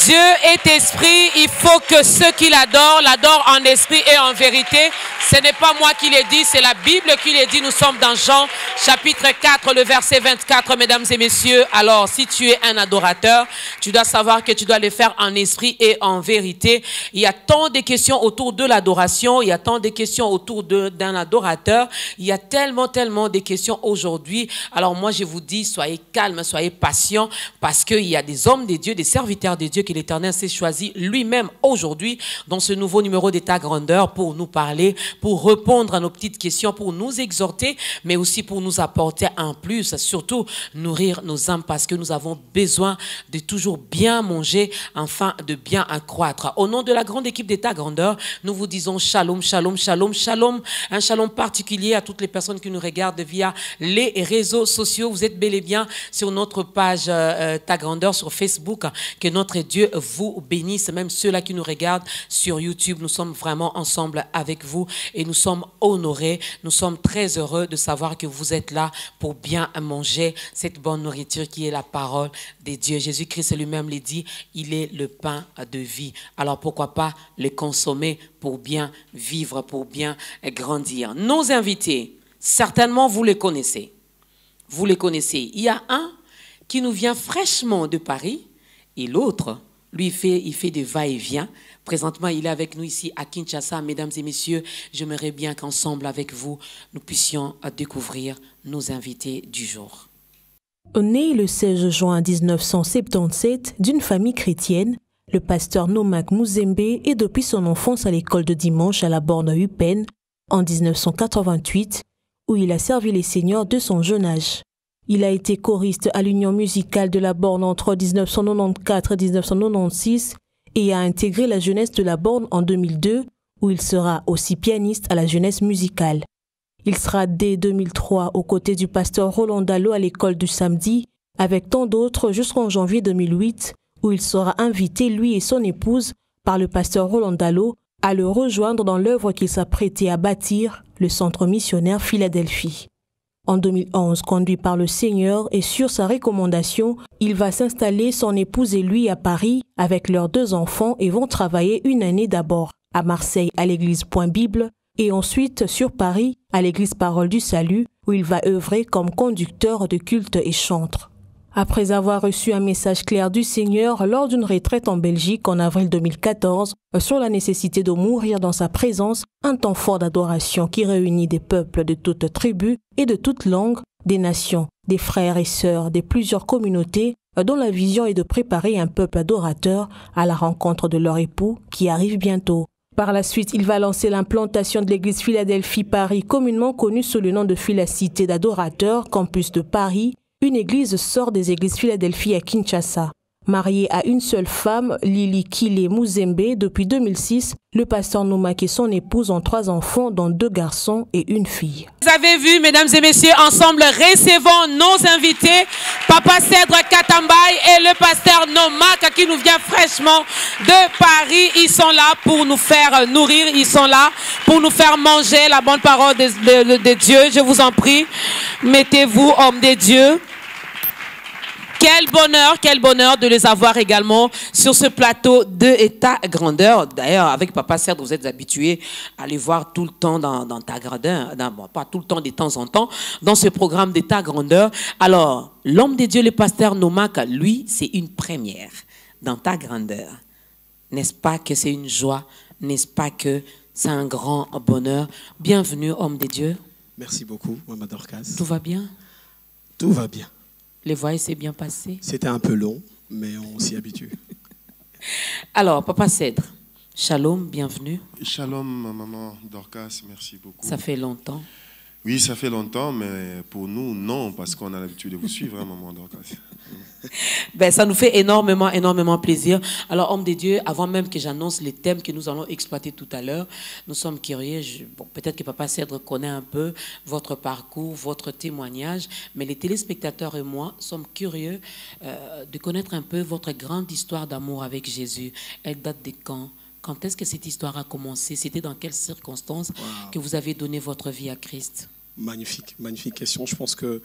Dieu est esprit, il faut que ceux qui l'adorent en esprit et en vérité. Ce n'est pas moi qui l'ai dit, c'est la Bible qui l'ai dit. Nous sommes dans Jean chapitre 4, le verset 24, mesdames et messieurs. Alors, si tu es un adorateur, tu dois savoir que tu dois le faire en esprit et en vérité. Il y a tant de questions autour de l'adoration, il y a tant de questions autour d'un adorateur. Il y a tellement de questions aujourd'hui. Alors moi, je vous dis, soyez calmes, soyez patients, parce qu'il y a des hommes de Dieu, des serviteurs de Dieu que l'Éternel s'est choisi lui-même aujourd'hui dans ce nouveau numéro d'État Grandeur pour nous parler, pour répondre à nos petites questions, pour nous exhorter, mais aussi pour nous apporter un plus, surtout nourrir nos âmes, parce que nous avons besoin de toujours bien manger afin de bien accroître. Au nom de la grande équipe d'État Grandeur, nous vous disons shalom, shalom, shalom, shalom. Un shalom particulier à toutes les personnes qui nous regardent via les réseaux sociaux. Vous êtes bel et bien sur notre page Ta Grandeur sur Facebook. Que notre Dieu vous bénisse, même ceux-là qui nous regardent sur YouTube. Nous sommes vraiment ensemble avec vous et nous sommes honorés. Nous sommes très heureux de savoir que vous êtes là pour bien manger cette bonne nourriture qui est la parole de Dieu. Jésus-Christ lui-même l'a dit, il est le pain de vie. Alors pourquoi pas le consommer pour bien vivre, pour bien grandir. Nos invités, certainement vous les connaissez. Vous les connaissez. Il y a un qui nous vient fraîchement de Paris et l'autre, lui, il fait des va-et-vient. Présentement, il est avec nous ici à Kinshasa. Mesdames et messieurs, j'aimerais bien qu'ensemble avec vous, nous puissions découvrir nos invités du jour. Né le 16 juin 1977 d'une famille chrétienne, le pasteur Nomak Muzembe est depuis son enfance à l'école de dimanche à la borne Upen en 1988, où il a servi les seigneurs de son jeune âge. Il a été choriste à l'Union musicale de la Borne entre 1994 et 1996 et a intégré la jeunesse de la Borne en 2002, où il sera aussi pianiste à la jeunesse musicale. Il sera dès 2003 aux côtés du pasteur Roland Dallot à l'école du samedi, avec tant d'autres jusqu'en janvier 2008, où il sera invité, lui et son épouse, par le pasteur Roland Dallot, à le rejoindre dans l'œuvre qu'il s'apprêtait à bâtir, le centre missionnaire Philadelphie. En 2011, conduit par le Seigneur et sur sa recommandation, il va s'installer, son épouse et lui, à Paris avec leurs 2 enfants et vont travailler une année d'abord à Marseille à l'église Point Bible et ensuite sur Paris à l'église Parole du Salut où il va œuvrer comme conducteur de culte et chantre. Après avoir reçu un message clair du Seigneur lors d'une retraite en Belgique en avril 2014 sur la nécessité de mourir dans sa présence, un temps fort d'adoration qui réunit des peuples de toutes tribus et de toutes langues, des nations, des frères et sœurs de plusieurs communautés dont la vision est de préparer un peuple adorateur à la rencontre de leur époux qui arrive bientôt. Par la suite, il va lancer l'implantation de l'église Philadelphie Paris, communément connue sous le nom de Philacité d'adorateurs, campus de Paris. Une église sort des églises Philadelphie à Kinshasa. Marié à une seule femme, Lily Kile Muzembe, depuis 2006, le pasteur Nomak et son épouse ont 3 enfants, dont 2 garçons et une fille. Vous avez vu, mesdames et messieurs, ensemble, recevons nos invités, Papa Cèdre Katambay et le pasteur Nomak qui nous vient fraîchement de Paris. Ils sont là pour nous faire nourrir, ils sont là pour nous faire manger la bonne parole de Dieu. Je vous en prie, mettez-vous, hommes de Dieu. Quel bonheur de les avoir également sur ce plateau de État Grandeur. D'ailleurs, avec Papa Cèdre, vous êtes habitués à les voir tout le temps dans Ta Grandeur, bon, pas tout le temps, de temps en temps, dans ce programme d'État Grandeur. Alors, l'homme de Dieu, le pasteur Nomak, lui, c'est une première dans Ta Grandeur. N'est-ce pas que c'est une joie? N'est-ce pas que c'est un grand bonheur? Bienvenue, homme de Dieu. Merci beaucoup, Maman Dorcas. Tout va bien? Tout va bien. Les voyages s'est bien passé? C'était un peu long, mais on s'y habitue. Alors, Papa Cèdre, shalom, bienvenue. Shalom, Maman Dorcas, merci beaucoup. Ça fait longtemps. Oui, ça fait longtemps, mais pour nous, non, parce qu'on a l'habitude de vous suivre, hein, Maman Dorcas. Ben, ça nous fait énormément plaisir. Alors, homme de Dieu, avant même que j'annonce les thèmes que nous allons exploiter tout à l'heure, nous sommes curieux. Bon, peut-être que Papa Cèdre connaît un peu votre parcours, votre témoignage, mais les téléspectateurs et moi sommes curieux de connaître un peu votre grande histoire d'amour avec Jésus. Elle date de quand? Quand est-ce que cette histoire a commencé? C'était dans quelles circonstances que vous avez donné votre vie à Christ? Magnifique question. Je pense que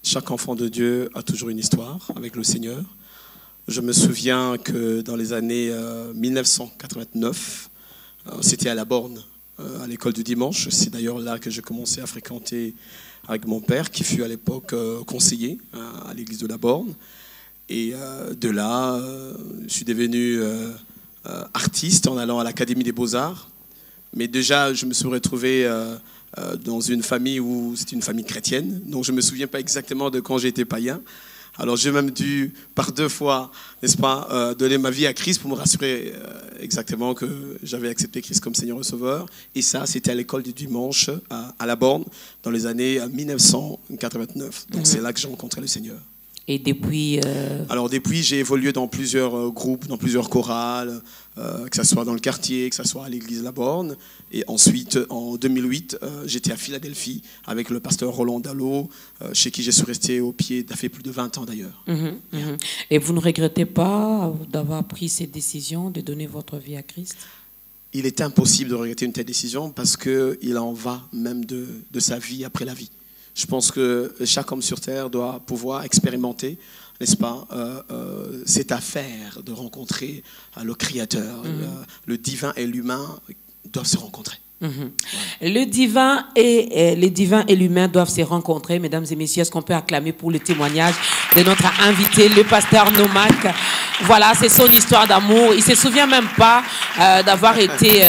chaque enfant de Dieu a toujours une histoire avec le Seigneur. Je me souviens que dans les années 1989, c'était à La Borne, à l'école du dimanche. C'est d'ailleurs là que j'ai commencé à fréquenter avec mon père, qui fut à l'époque conseiller à l'église de La Borne. Et de là, je suis devenu artiste en allant à l'Académie des Beaux-Arts. Mais déjà, je me suis retrouvé dans une famille où c'était une famille chrétienne. Donc je ne me souviens pas exactement de quand j'ai été païen. Alors j'ai même dû, par 2 fois, n'est-ce pas, donner ma vie à Christ pour me rassurer exactement que j'avais accepté Christ comme Seigneur et Sauveur. Et ça, c'était à l'école du dimanche à La Borne, dans les années 1989. Donc c'est là que j'ai rencontré le Seigneur. Et depuis... Alors depuis, j'ai évolué dans plusieurs groupes, dans plusieurs chorales, que ce soit dans le quartier, que ce soit à l'église La Borne. Et ensuite, en 2008, j'étais à Philadelphie avec le pasteur Roland Dallot, chez qui je suis resté au pied, ça fait plus de 20 ans d'ailleurs. Et vous ne regrettez pas d'avoir pris cette décision de donner votre vie à Christ? Il est impossible de regretter une telle décision parce qu'il en va même de sa vie après la vie. Je pense que chaque homme sur terre doit pouvoir expérimenter, n'est-ce pas, cette affaire de rencontrer le Créateur. Le divin et l'humain doivent se rencontrer. Le divin et l'humain doivent se rencontrer. Mesdames et messieurs, est-ce qu'on peut acclamer pour le témoignage de notre invité, le pasteur Nomak? Voilà, c'est son histoire d'amour. Il ne se souvient même pas d'avoir été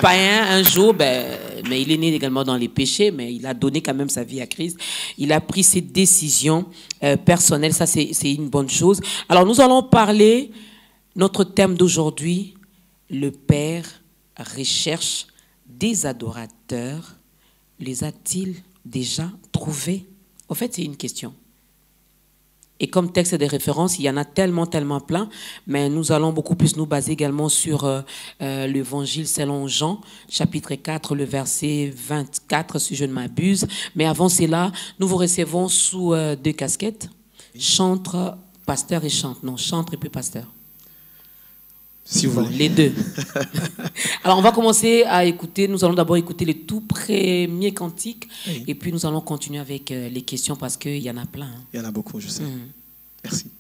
païen un jour, mais il est né également dans les péchés, mais il a donné quand même sa vie à Christ. Il a pris ses décisions personnelles, ça c'est une bonne chose. Alors nous allons parler, notre thème d'aujourd'hui, le Père recherche des adorateurs. Les a-t-il déjà trouvés? En fait, c'est une question. Et comme texte de référence, il y en a tellement plein, mais nous allons beaucoup plus nous baser également sur l'évangile selon Jean, chapitre 4, le verset 24, si je ne m'abuse. Mais avant cela, nous vous recevons sous 2 casquettes, chantre, pasteur et chante. Non, chantre et puis pasteur. Si vous voulez. Les deux. Alors, on va commencer à écouter. Nous allons d'abord écouter les tout premiers cantiques. Oui. Et puis, nous allons continuer avec les questions parce qu'il y en a plein. Hein. Il y en a beaucoup, je sais. Merci.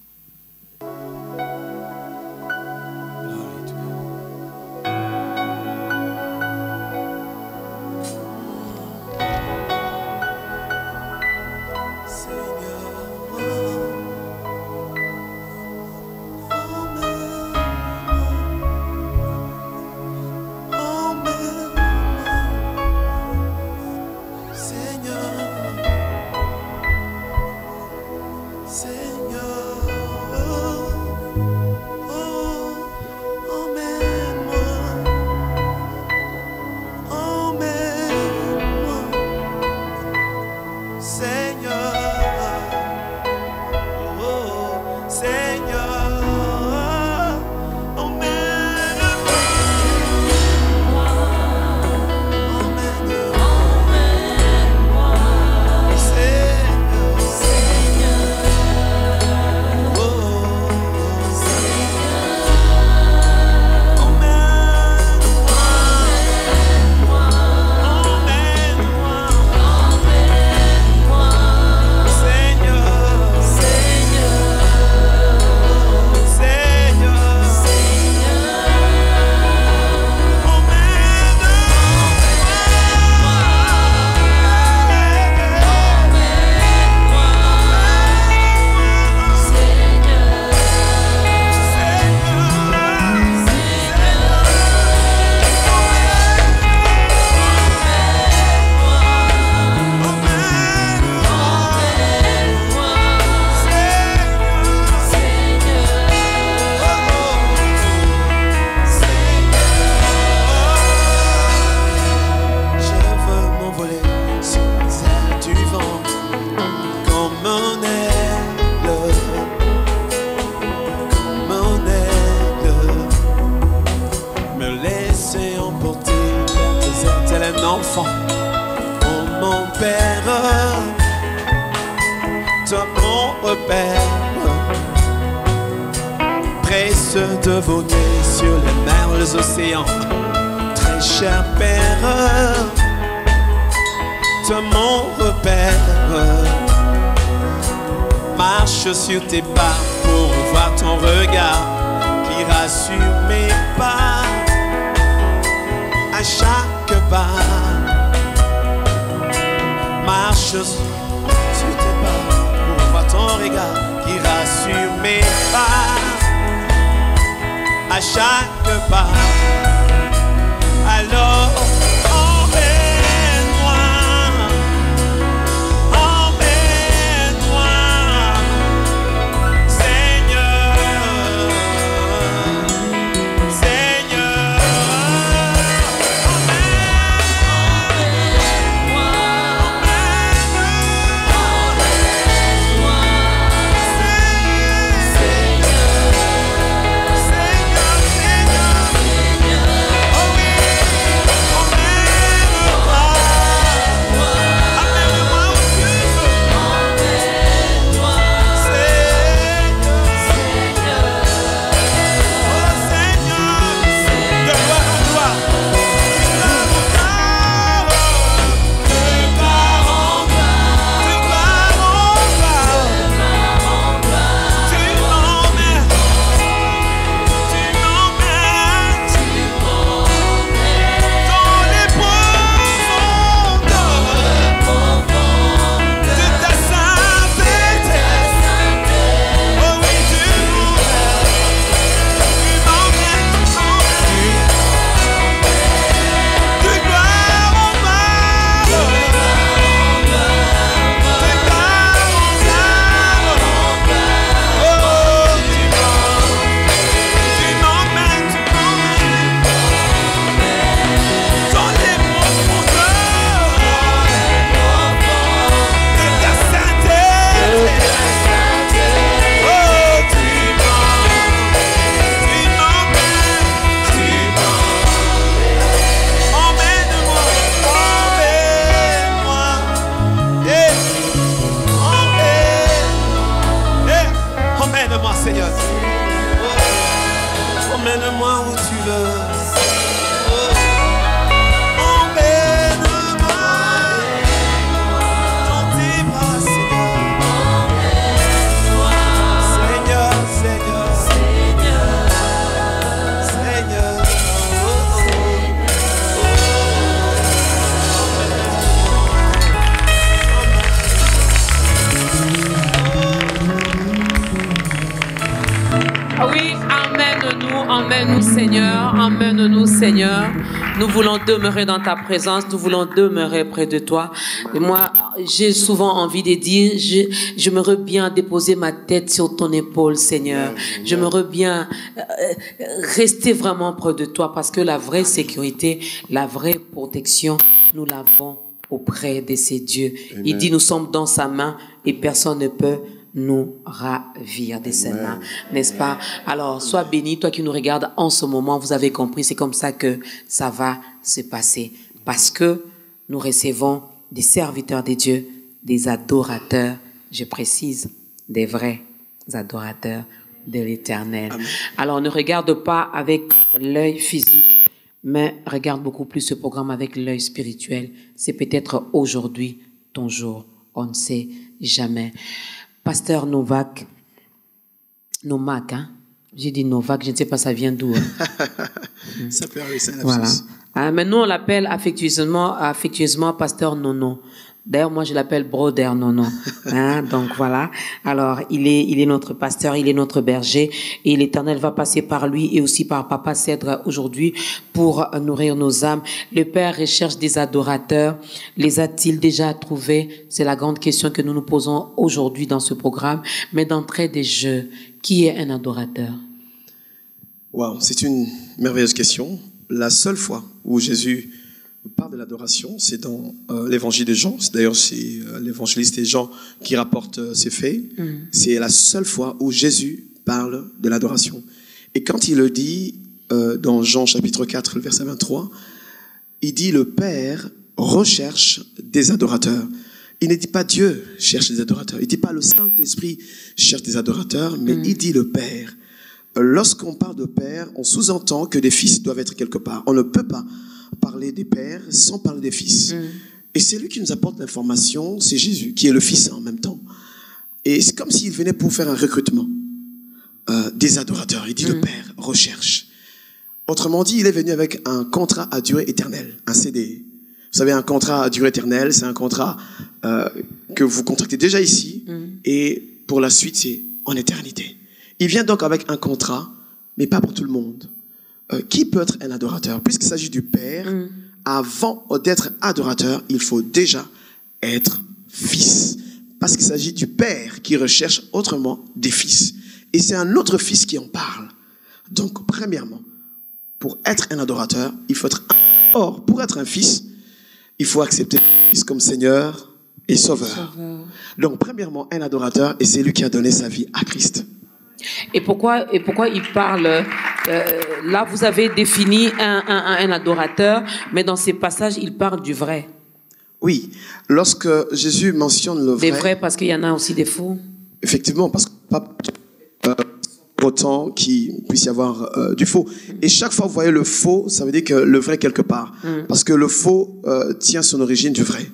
Sur tes pas pour voir voir ton regard qui rassure mes pas à chaque pas. Marche sur tes pas pour voir ton regard qui rassure mes pas à chaque pas. Alors Emmène-nous, Seigneur, emmène-nous, Seigneur. Nous voulons demeurer dans ta présence, nous voulons demeurer près de toi. Et moi, j'ai souvent envie de dire, j'aimerais bien déposer ma tête sur ton épaule, Seigneur. J'aimerais bien rester vraiment près de toi parce que la vraie sécurité, la vraie protection, nous l'avons auprès de ces dieux. Amen. Il dit, nous sommes dans sa main et personne ne peut nous ravir de ses mains, n'est-ce pas? Alors, sois béni, toi qui nous regardes en ce moment, vous avez compris, c'est comme ça que ça va se passer. Parce que nous recevons des serviteurs de Dieu, des adorateurs, je précise, des vrais adorateurs de l'Éternel. Alors, ne regarde pas avec l'œil physique, mais regarde beaucoup plus ce programme avec l'œil spirituel. C'est peut-être aujourd'hui ton jour, on ne sait jamais. Pasteur Novak, hein? J'ai dit Novak, je ne sais pas ça vient d'où. Hein? Ça peut arriver, c'est la voilà. Mais nous, on l'appelle affectueusement Pasteur Nono. D'ailleurs, moi, je l'appelle Brother Nono. Hein? Donc, voilà. Alors, il est notre pasteur, il est notre berger. Et l'Éternel va passer par lui et aussi par Papa Cèdre aujourd'hui pour nourrir nos âmes. Le Père recherche des adorateurs. Les a-t-il déjà trouvés? C'est la grande question que nous nous posons aujourd'hui dans ce programme. Mais d'entrée des jeux, qui est un adorateur? Wow, c'est une merveilleuse question. La seule fois où Jésus parle de l'adoration, c'est dans l'évangile de Jean. D'ailleurs, c'est l'évangéliste Jean qui rapporte ces faits. C'est la seule fois où Jésus parle de l'adoration. Et quand il le dit dans Jean chapitre 4, le verset 23, il dit le Père recherche des adorateurs. Il ne dit pas Dieu cherche des adorateurs. Il ne dit pas le Saint-Esprit cherche des adorateurs, mais il dit le Père. Lorsqu'on parle de Père, on sous-entend que des fils doivent être quelque part. On ne peut pas parler des pères sans parler des fils. Et c'est lui qui nous apporte l'information, c'est Jésus, qui est le Fils en même temps. Et c'est comme s'il venait pour faire un recrutement. des adorateurs. Il dit le Père recherche. Autrement dit, il est venu avec un contrat à durée éternelle, un CDI. Vous savez, un contrat à durée éternelle, c'est un contrat que vous contractez déjà ici et pour la suite, c'est en éternité. Il vient donc avec un contrat, mais pas pour tout le monde. Qui peut être un adorateur? Puisqu'il s'agit du Père, avant d'être adorateur, il faut déjà être fils. Parce qu'il s'agit du Père qui recherche autrement des fils. Et c'est un autre fils qui en parle. Donc, premièrement, pour être un adorateur, il faut être un... Or, pour être un fils, il faut accepter le Fils comme Seigneur et Sauveur. Donc, premièrement, un adorateur, et c'est lui qui a donné sa vie à Christ. Et pourquoi il parle là, vous avez défini un adorateur, mais dans ces passages, il parle du vrai. Oui, lorsque Jésus mentionne le vrai... Des vrais, parce qu'il y en a aussi des faux. Effectivement, parce que pas autant qu'il puisse y avoir du faux. Et chaque fois, vous voyez le faux, ça veut dire que le vrai quelque part. Parce que le faux tient son origine du vrai.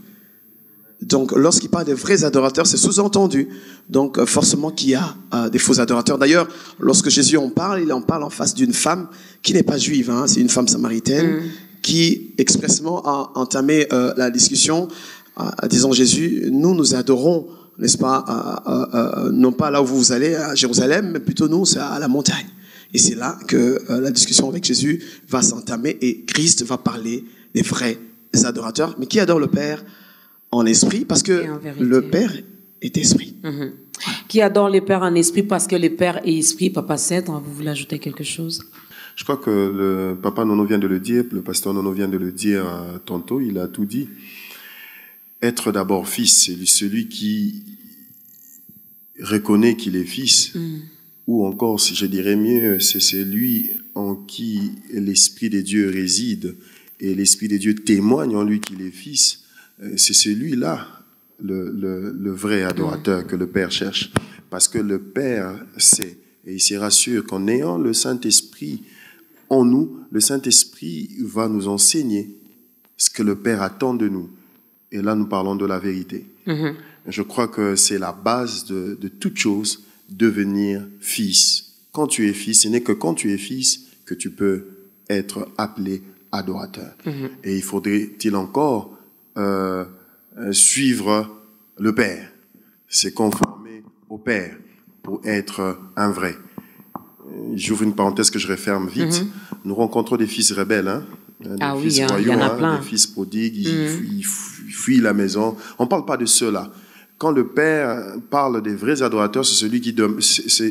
Donc, lorsqu'il parle des vrais adorateurs, c'est sous-entendu. Donc, forcément qu'il y a des faux adorateurs. D'ailleurs, lorsque Jésus en parle, il en parle en face d'une femme qui n'est pas juive. Hein, c'est une femme samaritaine qui expressément a entamé la discussion en disant Jésus, nous adorons, n'est-ce pas, non pas là où vous allez, à Jérusalem, mais plutôt nous, c'est à la montagne. Et c'est là que la discussion avec Jésus va s'entamer et Christ va parler des vrais adorateurs, mais qui adorent le Père en esprit, parce que le Père est esprit. Qui adore le Père en esprit, parce que le Père est esprit. Papa Cèdre, vous voulez ajouter quelque chose? Je crois que le papa Nono vient de le dire, le pasteur Nono vient de le dire tantôt, il a tout dit. Être d'abord fils, c'est celui qui reconnaît qu'il est fils, ou encore, si je dirais mieux, c'est celui en qui l'Esprit de Dieu réside, et l'Esprit de Dieu témoigne en lui qu'il est fils. C'est celui-là, le vrai adorateur que le Père cherche. Parce que le Père sait, et il se rassure qu'en ayant le Saint-Esprit en nous, le Saint-Esprit va nous enseigner ce que le Père attend de nous. Et là, nous parlons de la vérité. Je crois que c'est la base de toute chose, devenir fils. Quand tu es fils, ce n'est que quand tu es fils que tu peux être appelé adorateur. Et il faudrait-il encore suivre le Père, se conformer au Père pour être un vrai. J'ouvre une parenthèse que je referme vite. Nous rencontrons des fils rebelles, hein, des fils royaux, des fils prodigues, ils fuient la maison. On ne parle pas de ceux-là. Quand le Père parle des vrais adorateurs, c'est celui qui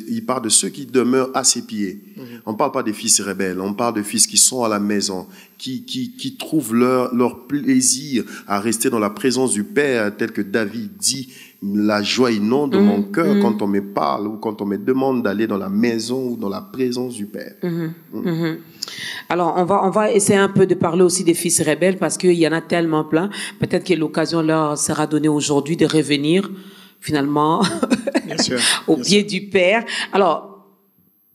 il parle de ceux qui demeurent à ses pieds. On ne parle pas des fils rebelles, on parle de fils qui sont à la maison, qui trouvent leur plaisir à rester dans la présence du Père, tel que David dit, la joie inonde mon cœur quand on me parle ou quand on me demande d'aller dans la maison ou dans la présence du Père. Alors, on va essayer un peu de parler aussi des fils rebelles parce qu'il y en a tellement plein. Peut-être que l'occasion leur sera donnée aujourd'hui de revenir finalement au pied du Père. Alors,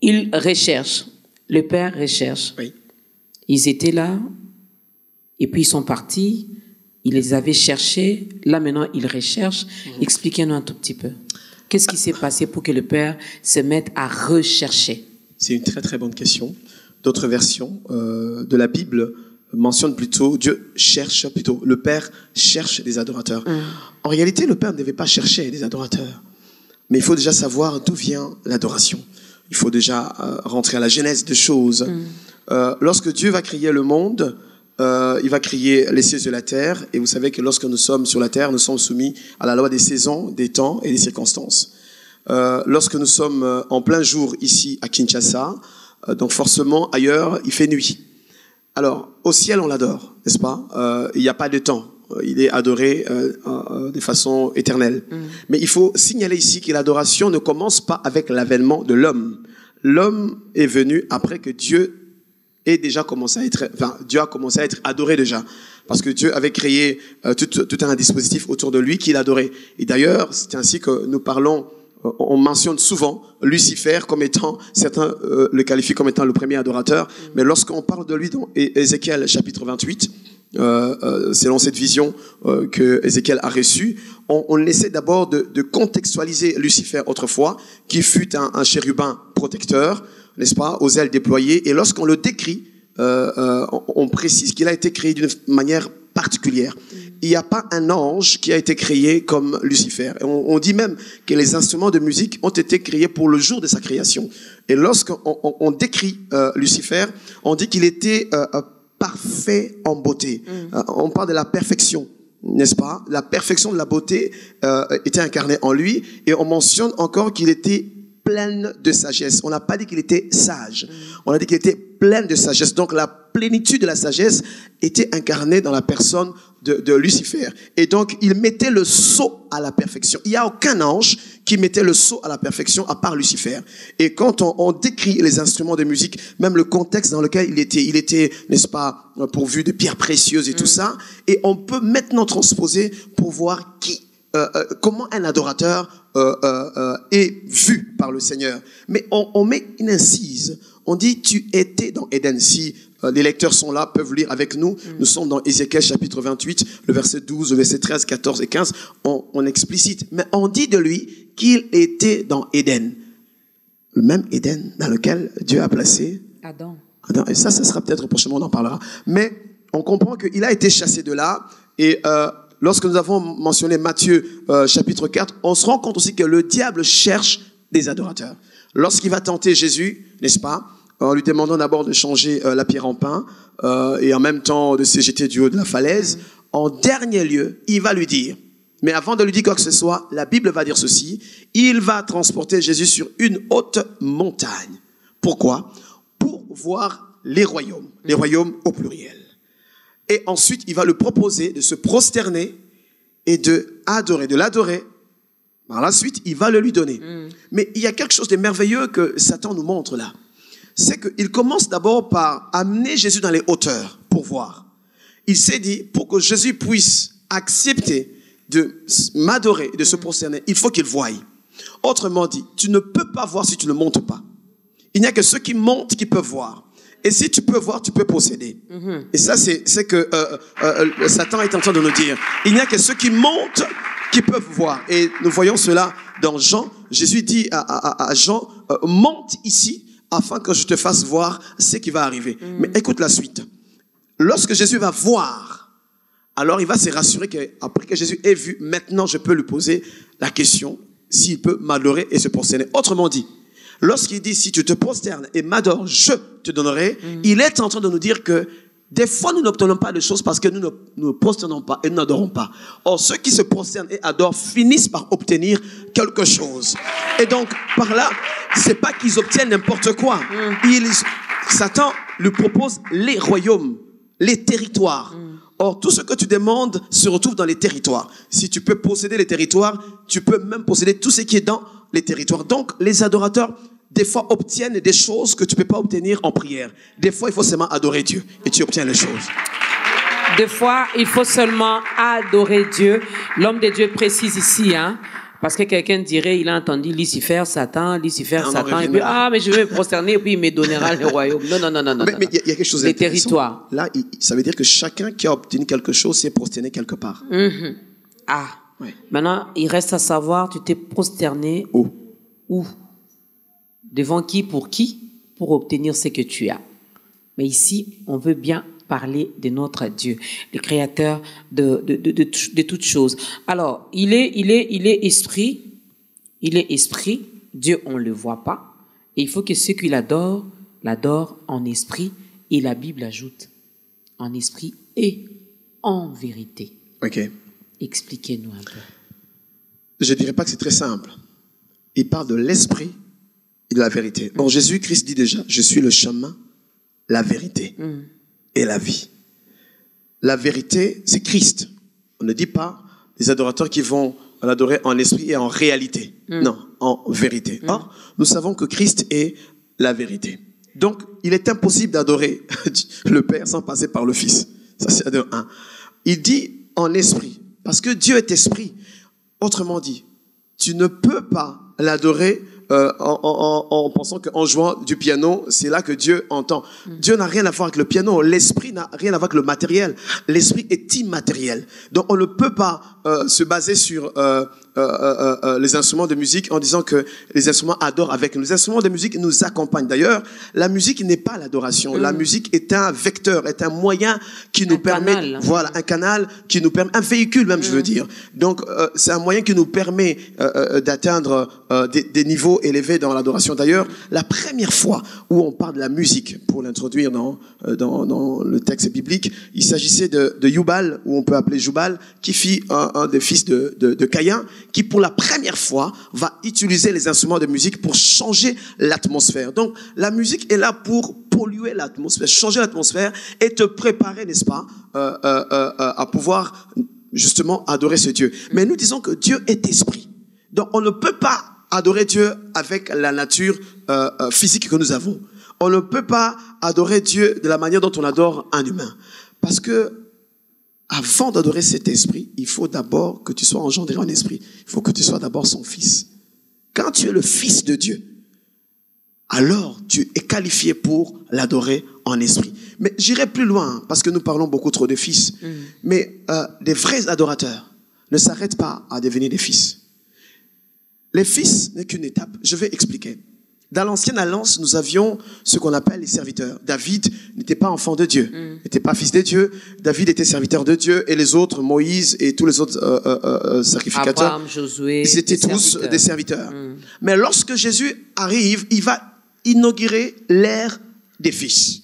ils recherchent. Le Père recherche. Oui. Ils étaient là et puis ils sont partis. Ils les avaient cherchés. Là, maintenant, ils recherchent. Expliquez-nous un tout petit peu. Qu'est-ce qui s'est passé pour que le Père se mette à rechercher? C'est une très très bonne question. D'autres versions de la Bible mentionnent plutôt, le Père cherche des adorateurs. En réalité, le Père ne devait pas chercher des adorateurs. Mais il faut déjà savoir d'où vient l'adoration. Il faut déjà rentrer à la genèse des choses. Lorsque Dieu va créer le monde, il va créer les cieux et la terre. Et vous savez que lorsque nous sommes sur la terre, nous sommes soumis à la loi des saisons, des temps et des circonstances. Lorsque nous sommes en plein jour ici à Kinshasa, donc forcément ailleurs il fait nuit. Alors au ciel on l'adore, n'est-ce pas? Il n'y a pas de temps, il est adoré de façon éternelle. Mais il faut signaler ici que l'adoration ne commence pas avec l'avènement de l'homme. L'homme est venu après que Dieu ait déjà commencé à être, Dieu a commencé à être adoré déjà, parce que Dieu avait créé tout un dispositif autour de lui qu'il adorait. Et d'ailleurs c'est ainsi que nous parlons. On mentionne souvent Lucifer comme étant, certains le qualifient comme étant le premier adorateur, mais lorsqu'on parle de lui dans Ézéchiel chapitre 28, selon cette vision que Ézéchiel a reçue, on essaie d'abord de contextualiser Lucifer autrefois, qui fut un chérubin protecteur, n'est-ce pas, aux ailes déployées. Et lorsqu'on le décrit, on précise qu'il a été créé d'une manière particulière. Il n'y a pas un ange qui a été créé comme Lucifer. On dit même que les instruments de musique ont été créés pour le jour de sa création. Et lorsqu'on décrit Lucifer, on dit qu'il était parfait en beauté. On parle de la perfection, n'est-ce pas? La perfection de la beauté était incarnée en lui, et on mentionne encore qu'il était plein de sagesse. On n'a pas dit qu'il était sage. On a dit qu'il était plein de sagesse. Donc la plénitude de la sagesse était incarnée dans la personne de Lucifer. Et donc il mettait le sceau à la perfection. Il n'y a aucun ange qui mettait le sceau à la perfection à part Lucifer. Et quand on décrit les instruments de musique, même le contexte dans lequel il était, n'est-ce pas, pourvu de pierres précieuses et tout ça, et on peut maintenant transposer pour voir comment un adorateur est vu par le Seigneur. Mais on met une incise. On dit, tu étais dans Éden. Si les lecteurs sont là, peuvent lire avec nous. Nous sommes dans Ézéchiel chapitre 28, le verset 12, le verset 13, 14 et 15. On explicite. Mais on dit de lui qu'il était dans Éden. Le même Éden dans lequel Dieu a placé Adam. Et ça sera peut-être prochainement, on en parlera. Mais on comprend qu'il a été chassé de là. Et lorsque nous avons mentionné Matthieu chapitre 4, on se rend compte aussi que le diable cherche des adorateurs. Lorsqu'il va tenter Jésus, n'est-ce pas, en lui demandant d'abord de changer la pierre en pain et en même temps de se jeter du haut de la falaise, en dernier lieu, il va lui dire, mais avant de lui dire quoi que ce soit, la Bible va dire ceci, il va transporter Jésus sur une haute montagne. Pourquoi? Pour voir les royaumes au pluriel. Et ensuite, il va lui proposer de se prosterner et de l'adorer. Par la suite, il va le lui donner. Mais il y a quelque chose de merveilleux que Satan nous montre là. C'est qu'il commence d'abord par amener Jésus dans les hauteurs pour voir. Il s'est dit, pour que Jésus puisse accepter de m'adorer et de se prosterner, il faut qu'il voie. Autrement dit, tu ne peux pas voir si tu ne montes pas. Il n'y a que ceux qui montent qui peuvent voir. Et si tu peux voir, tu peux posséder. Et ça, c'est que Satan est en train de nous dire. Il n'y a que ceux qui montent qui peuvent voir. Et nous voyons cela dans Jean. Jésus dit à Jean, monte ici afin que je te fasse voir ce qui va arriver. Mais écoute la suite. Lorsque Jésus va voir, alors il va se rassurer qu'après que Jésus ait vu, maintenant je peux lui poser la question s'il peut m'adorer et se prosterner. Autrement dit, lorsqu'il dit, si tu te prosternes et m'adores, je te donnerai, il est en train de nous dire que des fois, nous n'obtenons pas de choses parce que nous ne nous prosternons pas et nous n'adorons pas. Or, ceux qui se prosternent et adorent finissent par obtenir quelque chose. Et donc, par là, c'est pas qu'ils obtiennent n'importe quoi. Satan lui propose les royaumes, les territoires. Or, tout ce que tu demandes se retrouve dans les territoires. Si tu peux posséder les territoires, tu peux même posséder tout ce qui est dans les territoires. Donc, les adorateurs, des fois, obtiennent des choses que tu ne peux pas obtenir en prière. Des fois, il faut seulement adorer Dieu et tu obtiens les choses. Des fois, il faut seulement adorer Dieu. L'homme de Dieu précise ici, parce que quelqu'un dirait, il a entendu Lucifer, Satan, et puis, mais je vais me prosterner et puis il me donnera le royaume. Non. Mais il y a quelque chose d'intéressant. Les territoires. Là, ça veut dire que chacun qui a obtenu quelque chose s'est prosterné quelque part. Ouais. Maintenant, il reste à savoir, tu t'es prosterné où? Devant qui? Pour obtenir ce que tu as. Mais ici, on veut bien parler de notre Dieu, le créateur de toutes choses. Alors, il est esprit. Il est esprit. Dieu, on ne le voit pas. Et il faut que ceux qui l'adorent en esprit. Et la Bible ajoute en esprit et en vérité. Ok. Expliquez-nous un peu. Je ne dirais pas que c'est très simple. Il parle de l'esprit et de la vérité. Or, Jésus-Christ dit déjà, je suis le chemin, la vérité et la vie. La vérité, c'est Christ. On ne dit pas les adorateurs qui vont l'adorer en esprit et en réalité. Non, en vérité. Or, nous savons que Christ est la vérité. Donc, il est impossible d'adorer le Père sans passer par le Fils. Ça, c'est de 1. Il dit en esprit, parce que Dieu est esprit. Autrement dit, tu ne peux pas l'adorer en pensant qu'en jouant du piano, c'est là que Dieu entend. Dieu n'a rien à voir avec le piano. L'esprit n'a rien à voir avec le matériel. L'esprit est immatériel. Donc on ne peut pas se baser sur les instruments de musique en disant que les instruments adorent avec nous. Les instruments de musique nous accompagnent. D'ailleurs, la musique n'est pas l'adoration. La musique est un vecteur, est un moyen qui nous permet, voilà, un canal qui nous permet, un véhicule même, je veux dire. Donc, c'est un moyen qui nous permet d'atteindre des niveaux élevés dans l'adoration. D'ailleurs, la première fois où on parle de la musique, pour l'introduire dans le texte biblique, il s'agissait de Yubal, ou on peut appeler Jubal, qui fit un des fils de Caïn, qui pour la première fois va utiliser les instruments de musique pour changer l'atmosphère. Donc la musique est là pour polluer l'atmosphère, changer l'atmosphère et te préparer, n'est-ce pas, à pouvoir justement adorer ce Dieu. Mais nous disons que Dieu est esprit. Donc on ne peut pas adorer Dieu avec la nature physique que nous avons. On ne peut pas adorer Dieu de la manière dont on adore un humain. Parce que avant d'adorer cet esprit, il faut d'abord que tu sois engendré en esprit. Il faut que tu sois d'abord son fils. Quand tu es le fils de Dieu, alors tu es qualifié pour l'adorer en esprit. Mais j'irai plus loin, parce que nous parlons beaucoup trop de fils. Mais des vrais adorateurs ne s'arrêtent pas à devenir des fils. Les fils n'est qu'une étape. Je vais expliquer. Dans l'ancienne alliance, nous avions ce qu'on appelle les serviteurs. David n'était pas enfant de Dieu, n'était pas fils de Dieu. David était serviteur de Dieu et les autres, Moïse et tous les autres sacrificateurs, Abraham, Josué, ils étaient tous des serviteurs. Mais lorsque Jésus arrive, il va inaugurer l'ère des fils.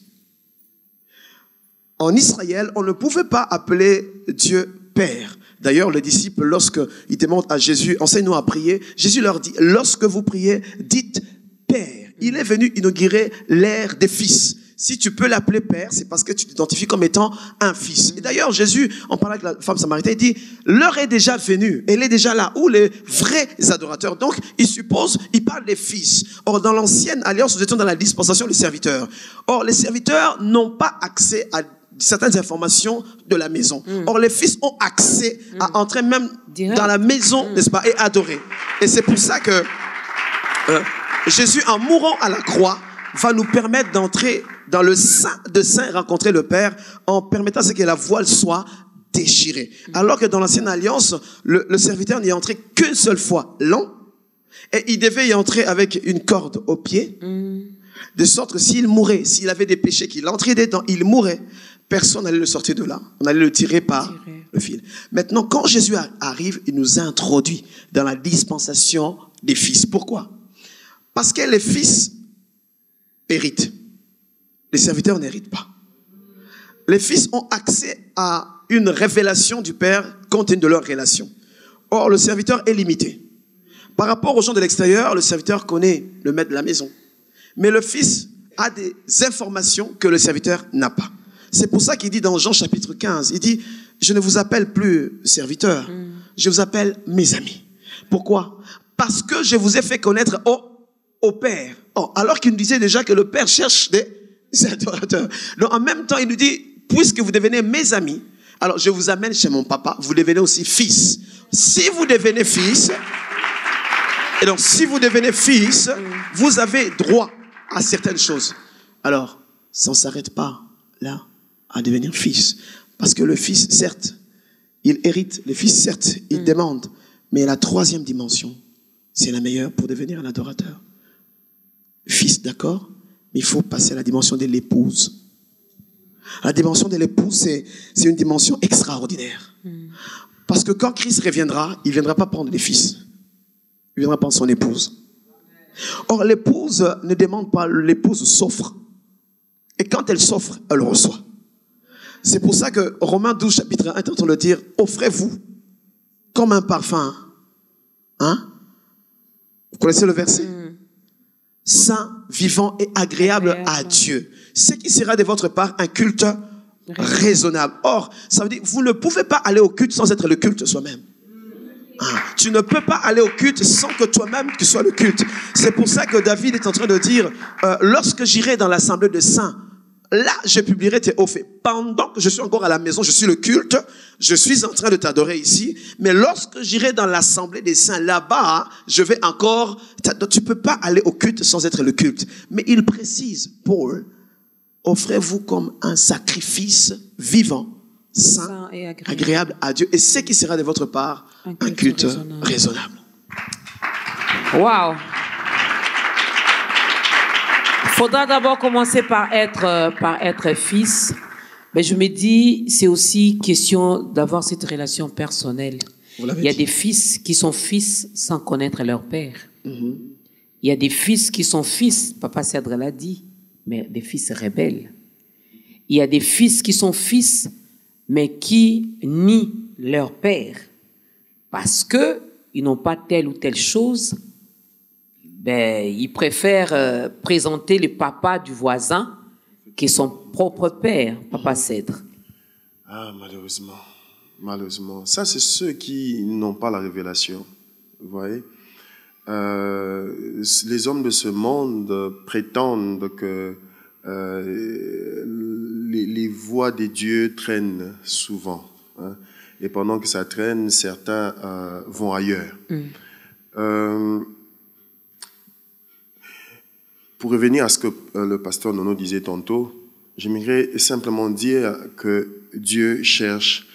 En Israël, on ne pouvait pas appeler Dieu Père. D'ailleurs, les disciples, lorsqu'ils demandent à Jésus, enseigne-nous à prier, Jésus leur dit, lorsque vous priez, dites Père. Il est venu inaugurer l'ère des fils. Si tu peux l'appeler Père, c'est parce que tu t'identifies comme étant un fils. Et d'ailleurs, Jésus, en parlant avec la femme samaritaine, il dit, l'heure est déjà venue. Elle est déjà là, où les vrais adorateurs. Donc, il parle des fils. Or, dans l'ancienne alliance, nous étions dans la dispensation des serviteurs. Or, les serviteurs n'ont pas accès à certaines informations de la maison. Or, les fils ont accès à entrer même dans la maison, n'est-ce pas, et adorer. Et c'est pour ça que Jésus, en mourant à la croix, va nous permettre d'entrer dans le Saint de Saints, rencontrer le Père, en permettant à ce que la voile soit déchirée. Alors que dans l'ancienne alliance, le serviteur n'y entrait qu'une seule fois l'an, et il devait y entrer avec une corde au pied, de sorte que s'il mourait, s'il avait des péchés qu'il entrait dedans, il mourrait. Personne n'allait le sortir de là. On allait le tirer par le fil. Maintenant, quand Jésus arrive, il nous introduit dans la dispensation des fils. Pourquoi? Parce que les fils héritent. Les serviteurs n'héritent pas. Les fils ont accès à une révélation du Père compte tenu de leur relation. Or, le serviteur est limité. Par rapport aux gens de l'extérieur, le serviteur connaît le maître de la maison. Mais le fils a des informations que le serviteur n'a pas. C'est pour ça qu'il dit dans Jean chapitre 15, il dit, je ne vous appelle plus serviteurs, je vous appelle mes amis. Pourquoi? Parce que je vous ai fait connaître au Père. Oh, alors qu'il nous disait déjà que le Père cherche des adorateurs. Donc en même temps, il nous dit, puisque vous devenez mes amis, alors je vous amène chez mon papa, vous devenez aussi fils. Si vous devenez fils, et donc si vous devenez fils, vous avez droit à certaines choses. Alors, ça ne s'arrête pas là à devenir fils. Parce que le fils, certes, il hérite. Le fils, certes, il demande. Mais la troisième dimension, c'est la meilleure pour devenir un adorateur. Fils, d'accord, mais il faut passer à la dimension de l'épouse. La dimension de l'épouse, c'est une dimension extraordinaire. Parce que quand Christ reviendra, il ne viendra pas prendre les fils. Il viendra prendre son épouse. Or, l'épouse ne demande pas, l'épouse s'offre. Et quand elle s'offre, elle reçoit. C'est pour ça que Romains 12, chapitre 1, est en train de dire, offrez-vous comme un parfum. Hein? Vous connaissez le verset? Saint, vivant et agréable à Dieu. Ce qui sera de votre part un culte raisonnable. Or, ça veut dire, vous ne pouvez pas aller au culte sans être le culte soi-même. Tu ne peux pas aller au culte sans que toi-même tu sois le culte. C'est pour ça que David est en train de dire, lorsque j'irai dans l'assemblée des saints, là, je publierai tes hauts faits. Pendant que je suis encore à la maison, je suis le culte, je suis en train de t'adorer ici, mais lorsque j'irai dans l'assemblée des saints, là-bas, je vais encore... Tu peux pas aller au culte sans être le culte. Mais il précise, Paul, offrez-vous comme un sacrifice vivant, saint et agréable à Dieu. Et ce qui sera de votre part un culte raisonnable. Waouh! Il faudra d'abord commencer par être fils. Mais je me dis, c'est aussi question d'avoir cette relation personnelle. Il y a des fils qui sont fils sans connaître leur père. Il y a des fils qui sont fils, Papa Cèdre l'a dit, mais des fils rebelles. Il y a des fils qui sont fils, mais qui nient leur père. Parce que ils n'ont pas telle ou telle chose, ils préfèrent présenter le papa du voisin qui est son propre père, Papa Cèdre. Ah, malheureusement. Ça, c'est ceux qui n'ont pas la révélation. Vous voyez, les hommes de ce monde prétendent que les voies des dieux traînent souvent. Hein, et pendant que ça traîne, certains vont ailleurs. Pour revenir à ce que le pasteur Nono disait tantôt, j'aimerais simplement dire que Dieu cherche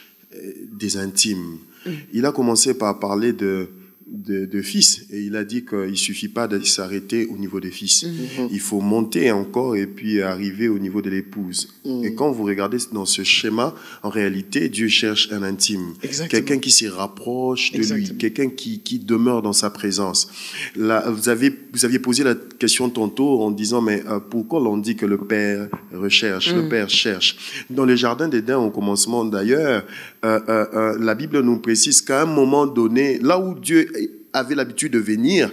des intimes. Il a commencé par parler de fils et il a dit qu'il ne suffit pas de s'arrêter au niveau des fils. Il faut monter encore et puis arriver au niveau de l'épouse. Et quand vous regardez dans ce schéma, en réalité, Dieu cherche un intime. Quelqu'un qui se rapproche de lui, quelqu'un qui demeure dans sa présence. Là, vous aviez posé la question tantôt en disant, mais pourquoi l'on dit que le Père recherche, le Père cherche? Dans le jardin d'Éden, au commencement d'ailleurs, la Bible nous précise qu'à un moment donné, là où Dieu avait l'habitude de venir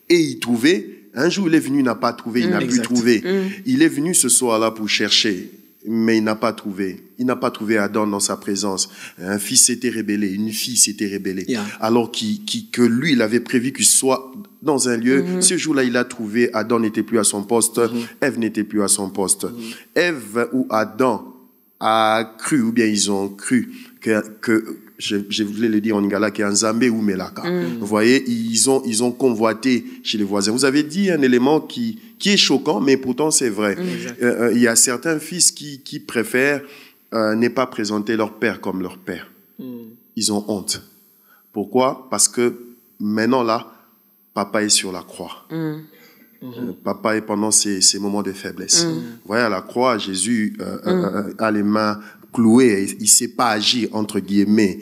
et y trouver, un jour il est venu, il n'a pas trouvé, il n'a plus trouvé. Il est venu ce soir-là pour chercher, mais il n'a pas trouvé. Il n'a pas trouvé Adam dans sa présence. Un fils s'était rébellé, une fille s'était rébellée. Alors que lui, il avait prévu qu'il soit dans un lieu. Ce jour-là, il a trouvé, Adam n'était plus à son poste, Ève n'était plus à son poste. Ève ou Adam a cru, ou bien ils ont cru que je voulais le dire en lingala, qui est un Zambé ou Melaka. Vous voyez, ils ont convoité chez les voisins. Vous avez dit un élément qui est choquant, mais pourtant c'est vrai. Il y a certains fils qui préfèrent ne pas présenter leur père comme leur père. Ils ont honte. Pourquoi? Parce que maintenant là, papa est sur la croix. Papa est pendant ces moments de faiblesse. Vous voyez, à la croix, Jésus a les mains cloué, il ne sait pas agir, entre guillemets.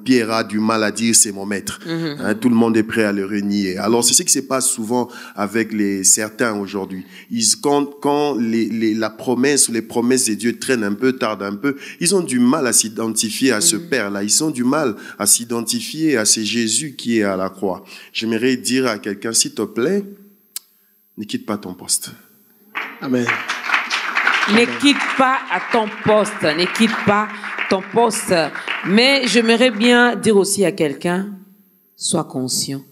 Pierre a du mal à dire c'est mon maître. Tout le monde est prêt à le renier. Alors c'est ce qui se passe souvent avec certains aujourd'hui. Quand la promesse ou les promesses de Dieu traînent un peu, tardent un peu, ils ont du mal à s'identifier à ce Père-là. Ils ont du mal à s'identifier à ce Jésus qui est à la croix. J'aimerais dire à quelqu'un, s'il te plaît, ne quitte pas ton poste. Amen. Ne quitte pas à ton poste, ne quitte pas ton poste. Mais j'aimerais bien dire aussi à quelqu'un, sois conscient.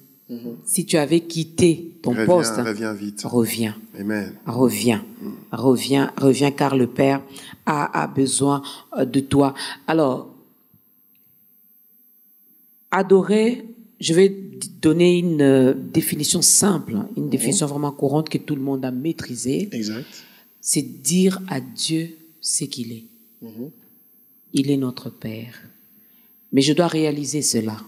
Si tu avais quitté ton poste, reviens vite. Reviens. Amen. Reviens, car le Père a besoin de toi. Alors, adorer, je vais donner une définition simple, une définition vraiment courante que tout le monde a maîtrisée. Exact. C'est dire à Dieu ce qu'il est. Il est notre Père. Mais je dois réaliser cela.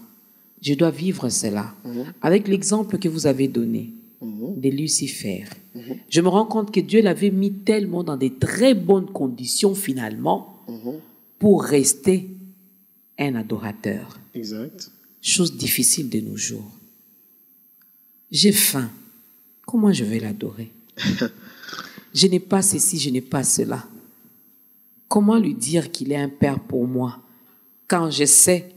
Je dois vivre cela. Avec l'exemple que vous avez donné de Lucifer, je me rends compte que Dieu l'avait mis tellement dans des très bonnes conditions finalement pour rester un adorateur. Exact. Chose difficile de nos jours. J'ai faim. Comment je vais l'adorer? Je n'ai pas ceci, je n'ai pas cela. Comment lui dire qu'il est un père pour moi? Quand je sais,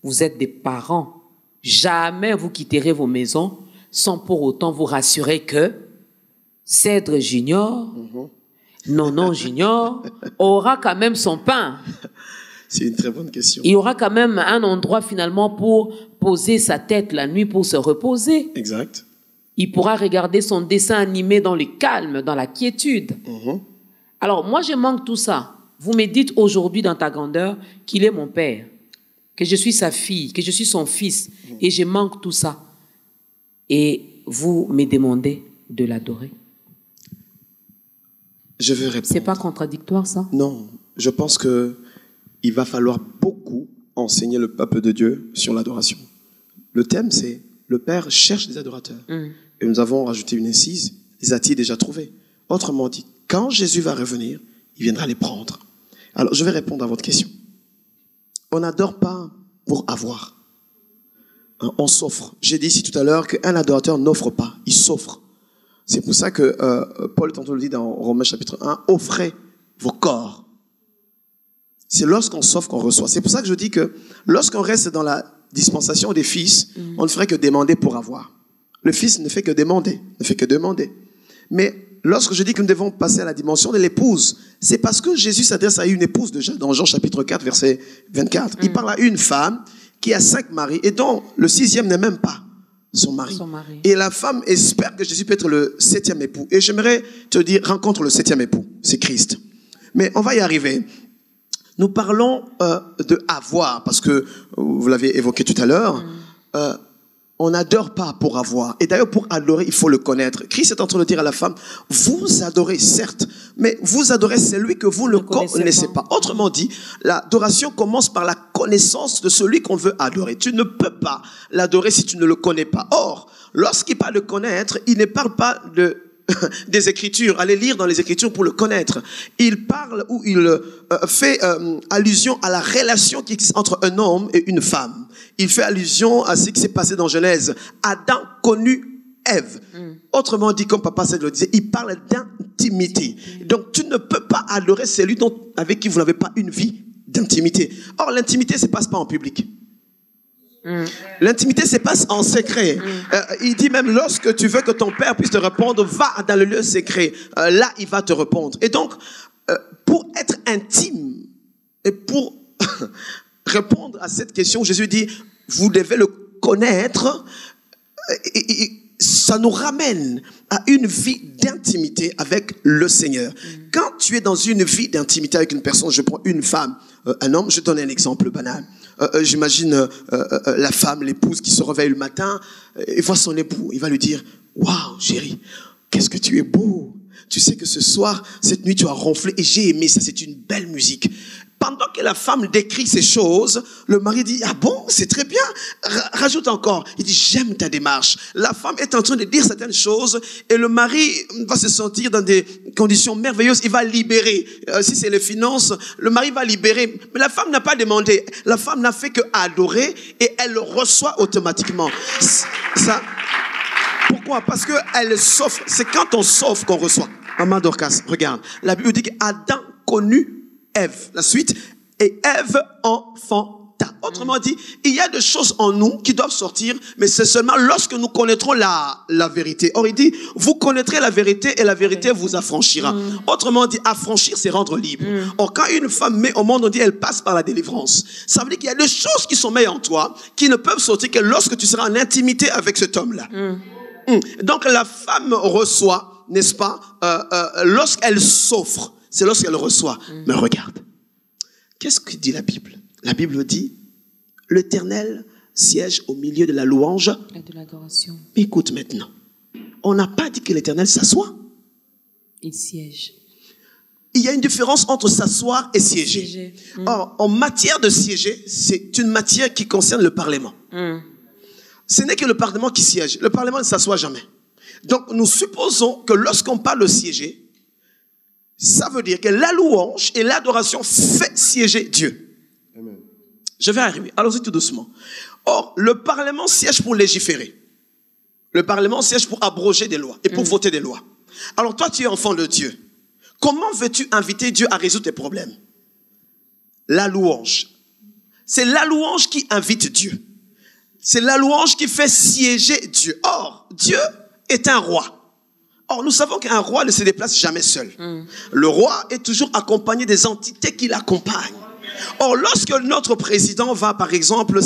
vous êtes des parents, jamais vous quitterez vos maisons sans pour autant vous rassurer que Cèdre Junior, Nono Junior, aura quand même son pain. C'est une très bonne question. Il y aura quand même un endroit finalement pour poser sa tête la nuit pour se reposer. Exact. Il pourra regarder son dessin animé dans le calme, dans la quiétude. Alors, moi, je manque tout ça. Vous me dites aujourd'hui dans ta grandeur qu'il est mon père, que je suis sa fille, que je suis son fils, et je manque tout ça. Et vous me demandez de l'adorer. Je vais répondre. C'est pas contradictoire, ça? Non, je pense qu'il va falloir beaucoup enseigner le peuple de Dieu sur l'adoration. Le thème, c'est le Père cherche des adorateurs. Et nous avons rajouté une incise, les a-t-il déjà trouvés? Autrement dit, quand Jésus va revenir, il viendra les prendre. Alors, je vais répondre à votre question. On n'adore pas pour avoir. On s'offre. J'ai dit ici tout à l'heure qu'un adorateur n'offre pas, il s'offre. C'est pour ça que Paul tantôt le dit dans Romains chapitre 1, offrez vos corps. C'est lorsqu'on s'offre qu'on reçoit. C'est pour ça que je dis que lorsqu'on reste dans la dispensation des fils, on ne ferait que demander pour avoir. Le fils ne fait que demander, Mais lorsque je dis que nous devons passer à la dimension de l'épouse, c'est parce que Jésus s'adresse à une épouse déjà dans Jean chapitre 4, verset 24. Il parle à une femme qui a 5 maris et dont le 6e n'est même pas son mari. Et la femme espère que Jésus peut être le 7e époux. Et j'aimerais te dire, rencontre le 7e époux, c'est Christ. Mais on va y arriver. Nous parlons de avoir, parce que vous l'avez évoqué tout à l'heure, on n'adore pas pour avoir. Et d'ailleurs, pour adorer, il faut le connaître. Christ est en train de dire à la femme, vous adorez, certes, mais vous adorez celui que vous ne connaissez pas. Autrement dit, l'adoration commence par la connaissance de celui qu'on veut adorer. Tu ne peux pas l'adorer si tu ne le connais pas. Or, lorsqu'il parle de connaître, il ne parle pas des Écritures. Allez lire dans les Écritures pour le connaître. Il parle ou il fait allusion à la relation qui existe entre un homme et une femme. Il fait allusion à ce qui s'est passé dans Genèse. Adam connut Ève. Autrement dit, comme Papa Seth le disait, il parle d'intimité. Donc, tu ne peux pas adorer celui avec qui vous n'avez pas une vie d'intimité. Or, l'intimité ne se passe pas en public. L'intimité se passe en secret. Il dit même, lorsque tu veux que ton père puisse te répondre, va dans le lieu secret. Là, il va te répondre. Et donc, pour être intime et pour répondre à cette question, Jésus dit, vous devez le connaître. Et ça nous ramène à une vie d'intimité avec le Seigneur. Quand tu es dans une vie d'intimité avec une personne, je prends une femme, un homme, je donne un exemple banal. J'imagine la femme, l'épouse qui se réveille le matin et voit son époux. Il va lui dire, waouh, chérie, qu'est-ce que tu es beau. Tu sais que ce soir, cette nuit, tu as ronflé et j'ai aimé ça. C'est une belle musique. Pendant que la femme décrit ces choses, le mari dit, ah bon, c'est très bien. Rajoute encore. Il dit, j'aime ta démarche. La femme est en train de dire certaines choses et le mari va se sentir dans des conditions merveilleuses. Il va libérer. Si c'est les finances, le mari va libérer. Mais la femme n'a pas demandé. La femme n'a fait que adorer et elle le reçoit automatiquement. Ça, pourquoi? Parce qu'elle s'offre. C'est quand on s'offre qu'on reçoit. Maman Dorcas, regarde. La Bible dit qu'Adam connut Ève, la suite, et Ève enfanta. Autrement dit, il y a des choses en nous qui doivent sortir, mais c'est seulement lorsque nous connaîtrons la vérité. Or, il dit, vous connaîtrez la vérité et la vérité vous affranchira. Autrement dit, affranchir, c'est rendre libre. Or, quand une femme met au monde, on dit, elle passe par la délivrance. Ça veut dire qu'il y a des choses qui sont mises en toi, qui ne peuvent sortir que lorsque tu seras en intimité avec cet homme-là. Donc, la femme reçoit, n'est-ce pas, lorsqu'elle s'offre. C'est lorsqu'elle reçoit. Mais regarde, qu'est-ce que dit la Bible? La Bible dit, l'Éternel siège au milieu de la louange et de l'adoration. Écoute maintenant, on n'a pas dit que l'Éternel s'assoit. Il siège. Il y a une différence entre s'asseoir et siéger. Or, en matière de siéger, c'est une matière qui concerne le Parlement. Ce n'est que le Parlement qui siège. Le Parlement ne s'assoit jamais. Donc, nous supposons que lorsqu'on parle de siéger, ça veut dire que la louange et l'adoration fait siéger Dieu. Amen. Je vais arriver. Allons-y tout doucement. Or, le Parlement siège pour légiférer. Le Parlement siège pour abroger des lois et pour voter des lois. Alors toi, tu es enfant de Dieu. Comment veux-tu inviter Dieu à résoudre tes problèmes? La louange. C'est la louange qui invite Dieu. C'est la louange qui fait siéger Dieu. Or, Dieu est un roi. Or, nous savons qu'un roi ne se déplace jamais seul. Le roi est toujours accompagné des entités qui l'accompagnent. Or, lorsque notre président va, par exemple,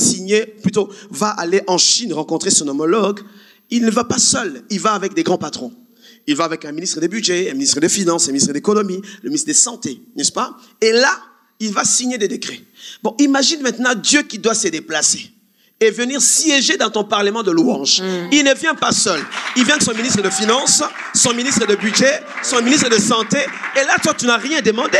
va aller en Chine rencontrer son homologue, il ne va pas seul, il va avec des grands patrons. il va avec un ministre des budgets, un ministre des finances, un ministre de l'économie, le ministre des santé, n'est-ce pas? Et là, il va signer des décrets. Bon, imagine maintenant Dieu qui doit se déplacer et venir siéger dans ton parlement de louange. Il ne vient pas seul. Il vient avec son ministre de finances, son ministre de budget, son ministre de santé. Et là, toi, tu n'as rien demandé.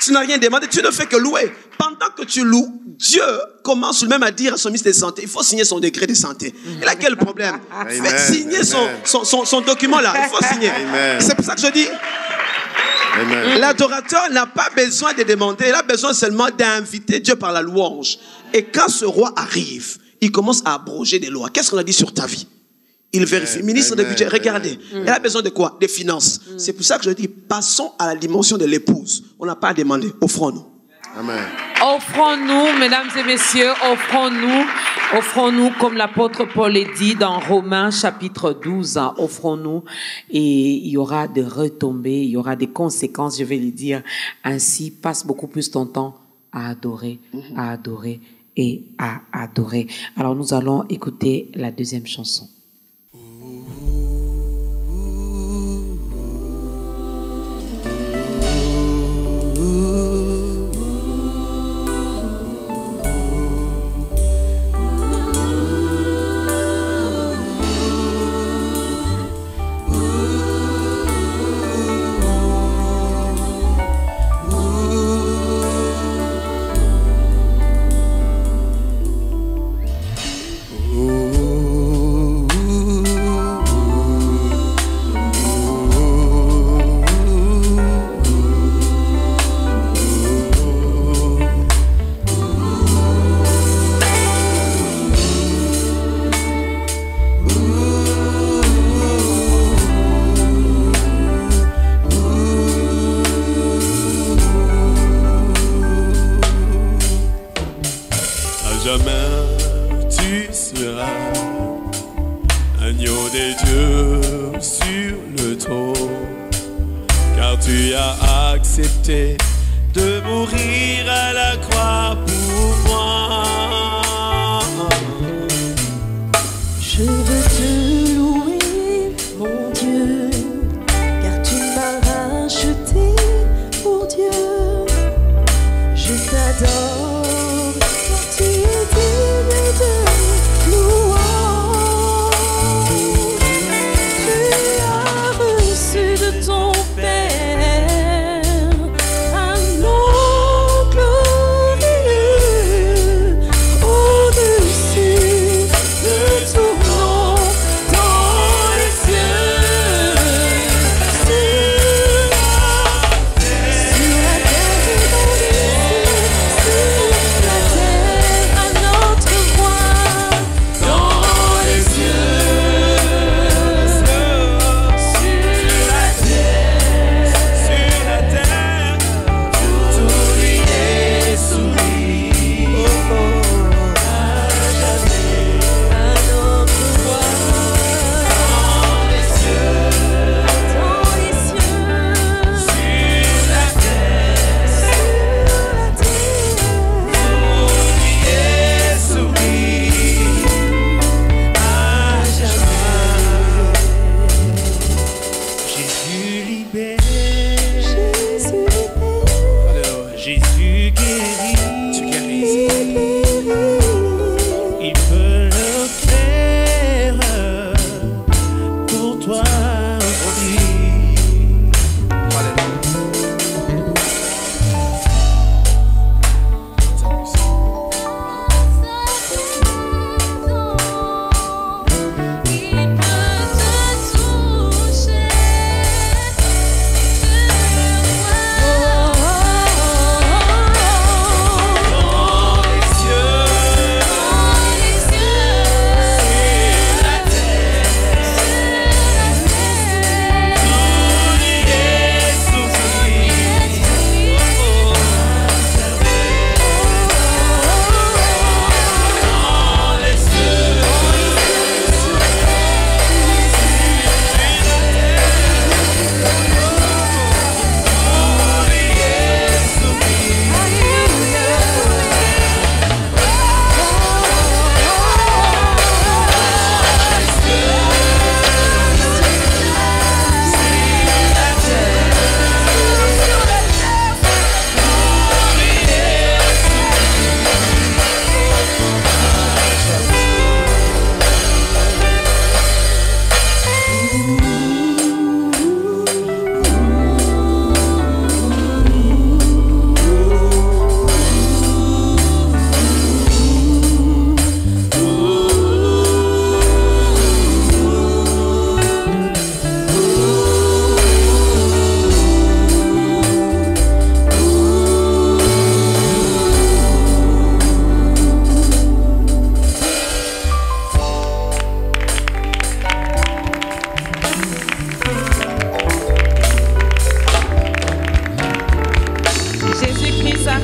Tu n'as rien demandé, tu ne fais que louer. Pendant que tu loues, Dieu commence lui-même à dire à son ministre de santé, il faut signer son décret de santé. Il a quel problème? Faites signer son document-là, il faut signer. C'est pour ça que je dis, l'adorateur n'a pas besoin de demander, il a besoin seulement d'inviter Dieu par la louange. Et quand ce roi arrive, il commence à abroger des lois. Qu'est-ce qu'on a dit sur ta vie? Il vérifie. Ministre de budget, regardez. Elle a besoin de quoi? Des finances. C'est pour ça que je dis, passons à la dimension de l'épouse. On n'a pas à demander. Offrons-nous. Amen. Offrons-nous, mesdames et messieurs, offrons-nous comme l'apôtre Paul est dit dans Romains chapitre 12, hein, offrons-nous et il y aura des retombées, il y aura des conséquences, je vais les dire ainsi. Passe beaucoup plus ton temps à adorer et à adorer. Alors nous allons écouter la deuxième chanson. De mourir à la croix pour moi. Je veux te louer, mon Dieu, car tu m'as racheté pour Dieu. Je t'adore, car tu es digne de louange. Tu as reçu de ton Père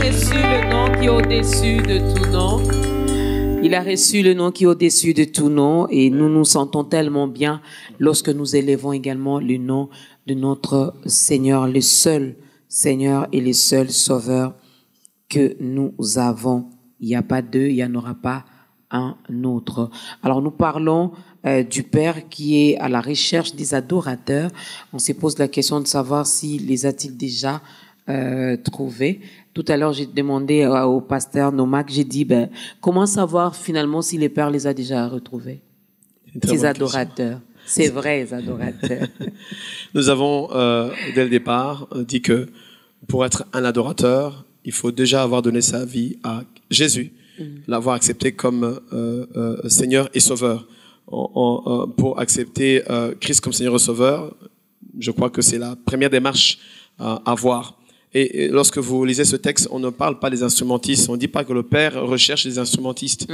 reçu le nom qui est au-dessus de tout nom. Il a reçu le nom qui est au-dessus de tout nom et nous nous sentons tellement bien lorsque nous élevons également le nom de notre Seigneur, le seul Seigneur et le seul Sauveur que nous avons. Il n'y a pas deux, il n'y en aura pas un autre. Alors nous parlons du Père qui est à la recherche des adorateurs. On se pose la question de savoir s'il les a-t-il déjà trouvés. Tout à l'heure, j'ai demandé au pasteur Nomak, j'ai dit, comment savoir finalement si le Père les a déjà retrouvés, ces adorateurs, ces vrais adorateurs. Nous avons, dès le départ, dit que pour être un adorateur, il faut déjà avoir donné sa vie à Jésus, l'avoir accepté comme Seigneur et Sauveur. Pour accepter Christ comme Seigneur et Sauveur, je crois que c'est la première démarche à avoir. Et lorsque vous lisez ce texte, on ne parle pas des instrumentistes. On ne dit pas que le Père recherche des instrumentistes.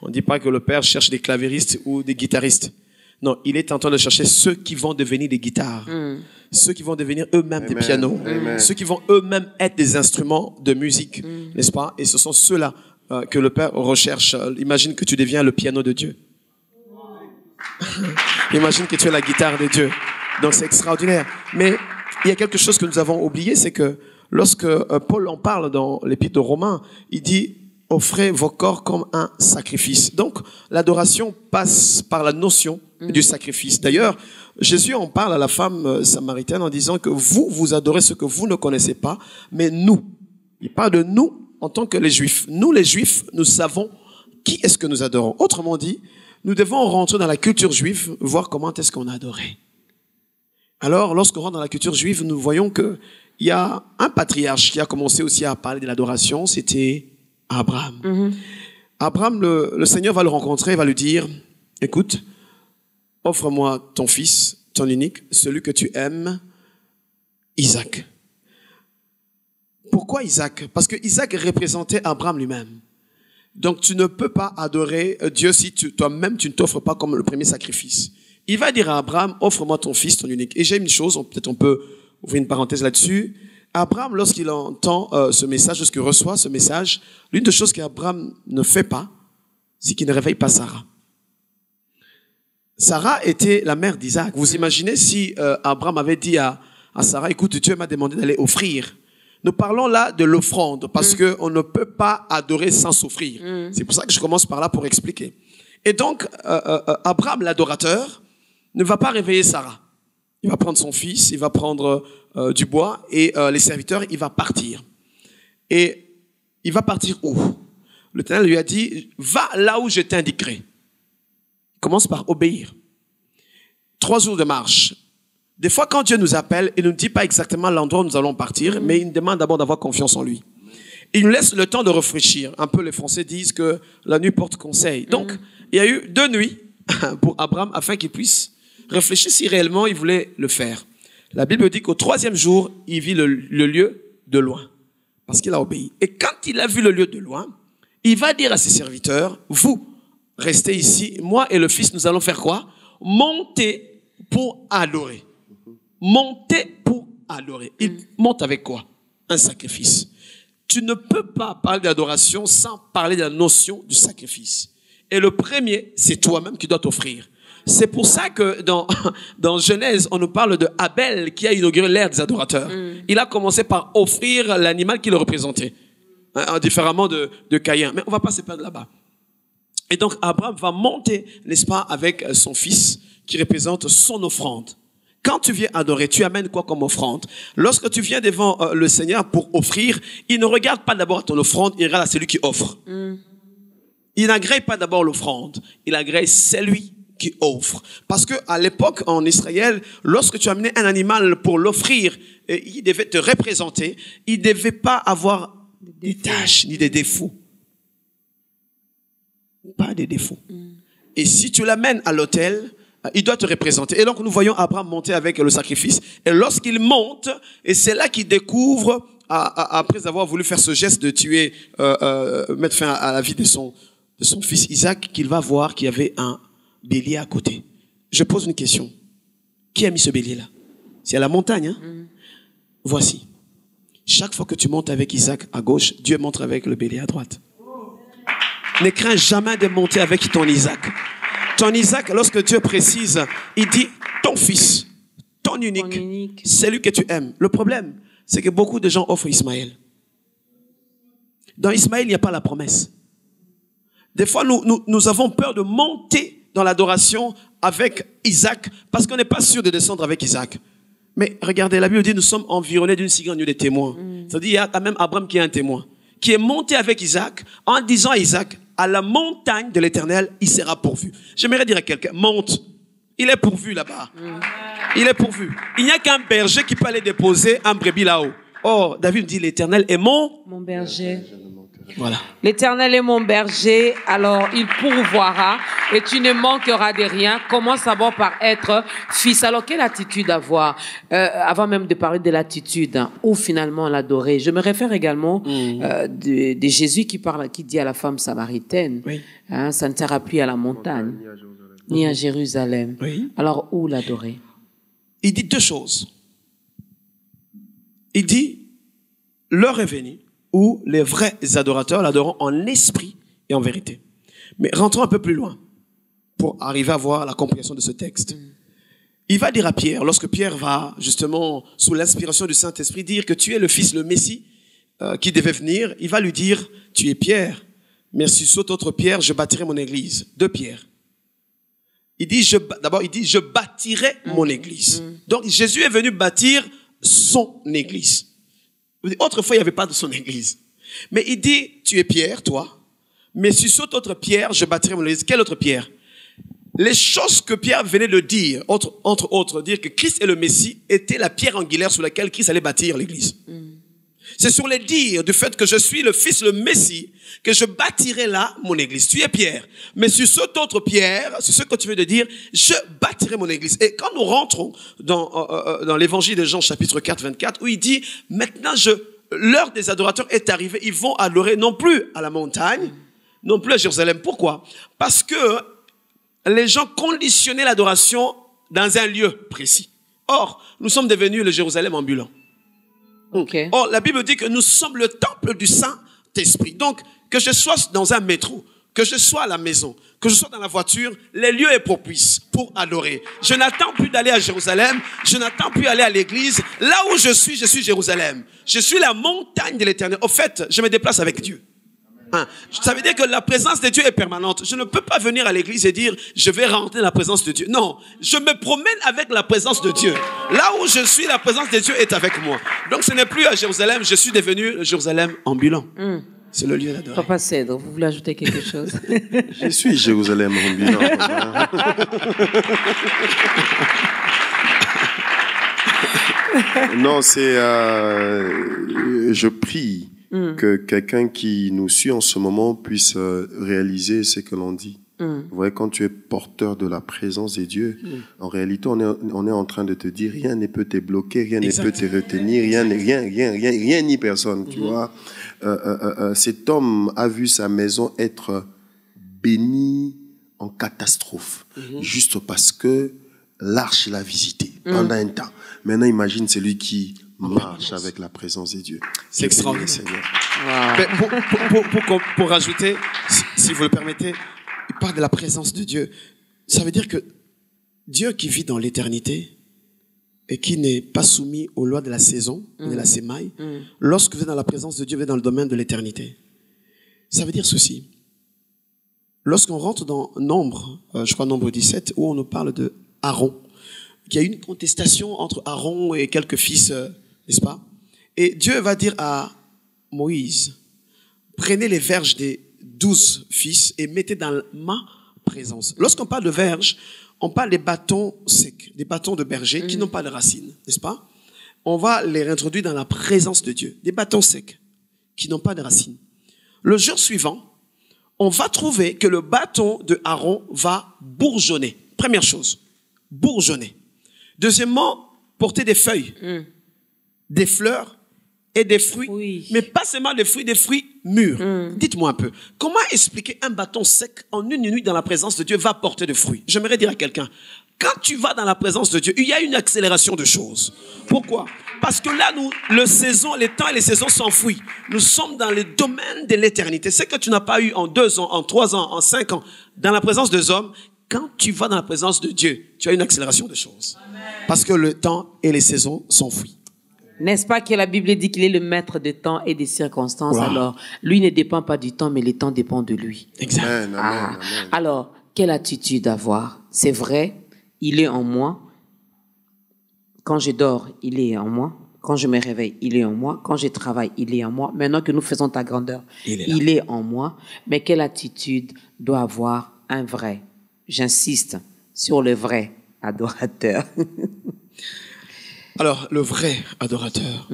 On ne dit pas que le Père cherche des clavéristes ou des guitaristes. Non, il est en train de chercher ceux qui vont devenir des guitares, ceux qui vont devenir eux-mêmes des pianos, ceux qui vont eux-mêmes être des instruments de musique, n'est-ce pas? Et ce sont ceux-là que le Père recherche. Imagine que tu deviens le piano de Dieu. Imagine que tu es la guitare de Dieu. Donc c'est extraordinaire. Mais il y a quelque chose que nous avons oublié, c'est que lorsque Paul en parle dans l'épître aux Romains, il dit « offrez vos corps comme un sacrifice ». Donc l'adoration passe par la notion du sacrifice. D'ailleurs, Jésus en parle à la femme samaritaine en disant que vous adorez ce que vous ne connaissez pas, mais nous, il parle de nous en tant que les Juifs. Nous les Juifs, nous savons qui est-ce que nous adorons. Autrement dit, nous devons rentrer dans la culture juive, voir comment est-ce qu'on adorait. Alors, lorsqu'on rentre dans la culture juive, nous voyons que il y a un patriarche qui a commencé aussi à parler de l'adoration, c'était Abraham. Abraham, le Seigneur va le rencontrer, va lui dire, écoute, offre-moi ton fils, ton unique, celui que tu aimes, Isaac. Pourquoi Isaac? Parce que Isaac représentait Abraham lui-même. Donc tu ne peux pas adorer Dieu si toi-même tu ne t'offres pas comme le premier sacrifice. Il va dire à Abraham, offre-moi ton fils, ton unique. Et j'ai une chose, peut-être on peut ouvrir une parenthèse là-dessus. Abraham, lorsqu'il entend ce message, lorsqu'il reçoit ce message, l'une des choses qu'Abraham ne fait pas, c'est qu'il ne réveille pas Sarah. Sarah était la mère d'Isaac. Vous imaginez si Abraham avait dit à Sarah, écoute, Dieu m'a demandé d'aller offrir. Nous parlons là de l'offrande parce que on ne peut pas adorer sans s'offrir. C'est pour ça que je commence par là pour expliquer. Et donc, Abraham, l'adorateur, ne va pas réveiller Sarah. Il va prendre son fils, il va prendre du bois et les serviteurs, il va partir. Et il va partir où? L'Éternel lui a dit, va là où je t'indiquerai. Il commence par obéir. 3 jours de marche. Des fois, quand Dieu nous appelle, il ne nous dit pas exactement l'endroit où nous allons partir, mais il nous demande d'abord d'avoir confiance en lui. Il nous laisse le temps de réfléchir. Un peu les Français disent que la nuit porte conseil. Donc, il y a eu 2 nuits pour Abraham afin qu'il puisse réfléchir si réellement il voulait le faire. La Bible dit qu'au 3e jour, il vit le lieu de loin parce qu'il a obéi. Et quand il a vu le lieu de loin, il va dire à ses serviteurs, vous, restez ici, moi et le fils, nous allons faire quoi? Monter pour adorer. Monter pour adorer. Il monte avec quoi? Un sacrifice. Tu ne peux pas parler d'adoration sans parler de la notion du sacrifice. Et le premier, c'est toi-même qui dois t'offrir. C'est pour ça que dans Genèse, on nous parle de Abel qui a inauguré l'ère des adorateurs. Il a commencé par offrir l'animal qui le représentait, différemment de Caïn. Mais on va pas se perdre là-bas. Et donc Abraham va monter, n'est-ce pas, avec son fils qui représente son offrande. Quand tu viens adorer, tu amènes quoi comme offrande? Lorsque tu viens devant le Seigneur pour offrir, il ne regarde pas d'abord à ton offrande, il regarde à celui qui offre. Il n'agrée pas d'abord l'offrande, il agrée celui qui offre. Parce que à l'époque en Israël, lorsque tu amenais un animal pour l'offrir, il devait te représenter, il ne devait pas avoir des taches ni des défauts. Pas des défauts. Et si tu l'amènes à l'autel, il doit te représenter. Et donc nous voyons Abraham monter avec le sacrifice. Et lorsqu'il monte, et c'est là qu'il découvre, après avoir voulu faire ce geste de tuer, mettre fin à la vie de son fils Isaac, qu'il va voir qu'il y avait un bélier à côté. Je pose une question. Qui a mis ce bélier là? C'est à la montagne, hein? Voici. Chaque fois que tu montes avec Isaac à gauche, Dieu monte avec le bélier à droite. Ne crains jamais de monter avec ton Isaac. Ton Isaac, lorsque Dieu précise, il dit ton fils, ton unique, c'est lui que tu aimes. Le problème, c'est que beaucoup de gens offrent Ismaël. Dans Ismaël, il n'y a pas la promesse. Des fois, nous avons peur de monter dans l'adoration avec Isaac parce qu'on n'est pas sûr de descendre avec Isaac. Mais regardez, la Bible dit nous sommes environnés d'une si grande nuée de témoins. C'est-à-dire il y a quand même Abraham qui est un témoin, qui est monté avec Isaac en disant à Isaac, à la montagne de l'Éternel, il sera pourvu. J'aimerais dire à quelqu'un, monte. Il est pourvu là-bas. Il est pourvu. Il n'y a qu'un berger qui peut aller déposer un brebis là-haut. Or, David dit, l'Éternel est mon berger. Voilà. L'Éternel est mon berger, alors il pourvoira et tu ne manqueras de rien. Commence d'abord par être fils. Alors, quelle attitude avoir avant même de parler de l'attitude, hein, où finalement l'adorer. Je me réfère également de Jésus qui dit à la femme samaritaine, hein, ça ne sera plus à la montagne, ni à Jérusalem. Oui. Alors, où l'adorer? Il dit deux choses. Il dit, l'heure est venue où les vrais adorateurs l'adoreront en esprit et en vérité. Mais rentrons un peu plus loin pour arriver à voir la compréhension de ce texte. Il va dire à Pierre, lorsque Pierre va justement, sous l'inspiration du Saint-Esprit, dire que tu es le Fils, le Messie, qui devait venir, il va lui dire, tu es Pierre, mais sur cette autre pierre, je bâtirai mon église. Deux pierres. Il dit, d'abord, il dit, je bâtirai mon église. Donc, Jésus est venu bâtir son église. Autrefois, il n'y avait pas de son église. Mais il dit, tu es Pierre, toi, mais sur cette autre pierre, je bâtirai mon église. Quelle autre pierre? Les choses que Pierre venait de dire, entre autres, dire que Christ est le Messie, était la pierre angulaire sur laquelle Christ allait bâtir l'église. C'est sur les dires du fait que je suis le Fils, le Messie, que je bâtirai là mon église. Tu es Pierre. Mais sur cette autre pierre, c'est ce que tu veux de dire, je bâtirai mon église. Et quand nous rentrons dans l'évangile de Jean, chapitre 4, 24, où il dit, maintenant l'heure des adorateurs est arrivée, ils vont adorer non plus à la montagne, non plus à Jérusalem. Pourquoi? Parce que les gens conditionnaient l'adoration dans un lieu précis. Or, nous sommes devenus le Jérusalem ambulant. Okay. Or, la Bible dit que nous sommes le temple du Saint-Esprit. Donc, que je sois dans un métro, que je sois à la maison, que je sois dans la voiture, les lieux est propice pour adorer. Je n'attends plus d'aller à Jérusalem, je n'attends plus d'aller à l'église. Là où je suis Jérusalem. Je suis la montagne de l'Éternel. Au fait, je me déplace avec Dieu. Hein? Ça veut dire que la présence de Dieu est permanente. Je ne peux pas venir à l'église et dire, je vais rentrer dans la présence de Dieu. Non, je me promène avec la présence de Dieu. Là où je suis, la présence de Dieu est avec moi. Donc ce n'est plus à Jérusalem, je suis devenu le Jérusalem ambulant. C'est le lieu d'adoration. Papa Cèdre, vous voulez ajouter quelque chose? Je suis Jérusalem ambulant. Non, c'est... je prie que quelqu'un qui nous suit en ce moment puisse réaliser ce que l'on dit. Vous voyez, quand tu es porteur de la présence de Dieu, en réalité, on est en train de te dire, rien ne peut te bloquer, rien ne peut te retenir, rien ni personne, tu vois. Cet homme a vu sa maison être bénie en catastrophe, juste parce que l'arche l'a visité pendant un temps. Maintenant, imagine celui qui marche avec la présence de Dieu. C'est extraordinaire, Seigneur. Mais pour rajouter, si vous le permettez, il parle de la présence de Dieu. Ça veut dire que Dieu qui vit dans l'éternité et qui n'est pas soumis aux lois de la saison, de la sémaille, lorsque vous êtes dans la présence de Dieu, vous êtes dans le domaine de l'éternité. Ça veut dire ceci. Lorsqu'on rentre dans Nombre, je crois Nombre 17, où on nous parle de Aaron, qu'il y a une contestation entre Aaron et quelques fils, n'est-ce pas? Et Dieu va dire à Moïse, prenez les verges des 12 fils et mettez dans ma présence. Lorsqu'on parle de verges, on parle des bâtons secs, des bâtons de berger qui n'ont pas de racines, n'est-ce pas? On va les réintroduire dans la présence de Dieu. Des bâtons secs qui n'ont pas de racines. Le jour suivant, on va trouver que le bâton de Aaron va bourgeonner. Première chose, bourgeonner. Deuxièmement, porter des feuilles, des fleurs et des fruits, mais pas seulement des fruits mûrs. Dites-moi un peu, comment expliquer un bâton sec en une nuit dans la présence de Dieu va porter des fruits? J'aimerais dire à quelqu'un, quand tu vas dans la présence de Dieu, il y a une accélération de choses. Pourquoi? Parce que là, les temps et les saisons s'enfuient. Nous sommes dans le domaine de l'éternité. Ce que tu n'as pas eu en 2 ans, en 3 ans, en 5 ans, dans la présence des hommes, quand tu vas dans la présence de Dieu, tu as une accélération de choses. Amen. Parce que le temps et les saisons s'enfuient. N'est-ce pas que la Bible dit qu'il est le maître des temps et des circonstances? Wow. Alors, lui ne dépend pas du temps, mais le temps dépend de lui. Exact. Amen, amen. Alors, quelle attitude avoir? C'est vrai, il est en moi. Quand je dors, il est en moi. Quand je me réveille, il est en moi. Quand je travaille, il est en moi. Maintenant que nous faisons ta grandeur, il est en moi. Mais quelle attitude doit avoir un vrai? J'insiste sur le vrai adorateur. Alors, le vrai adorateur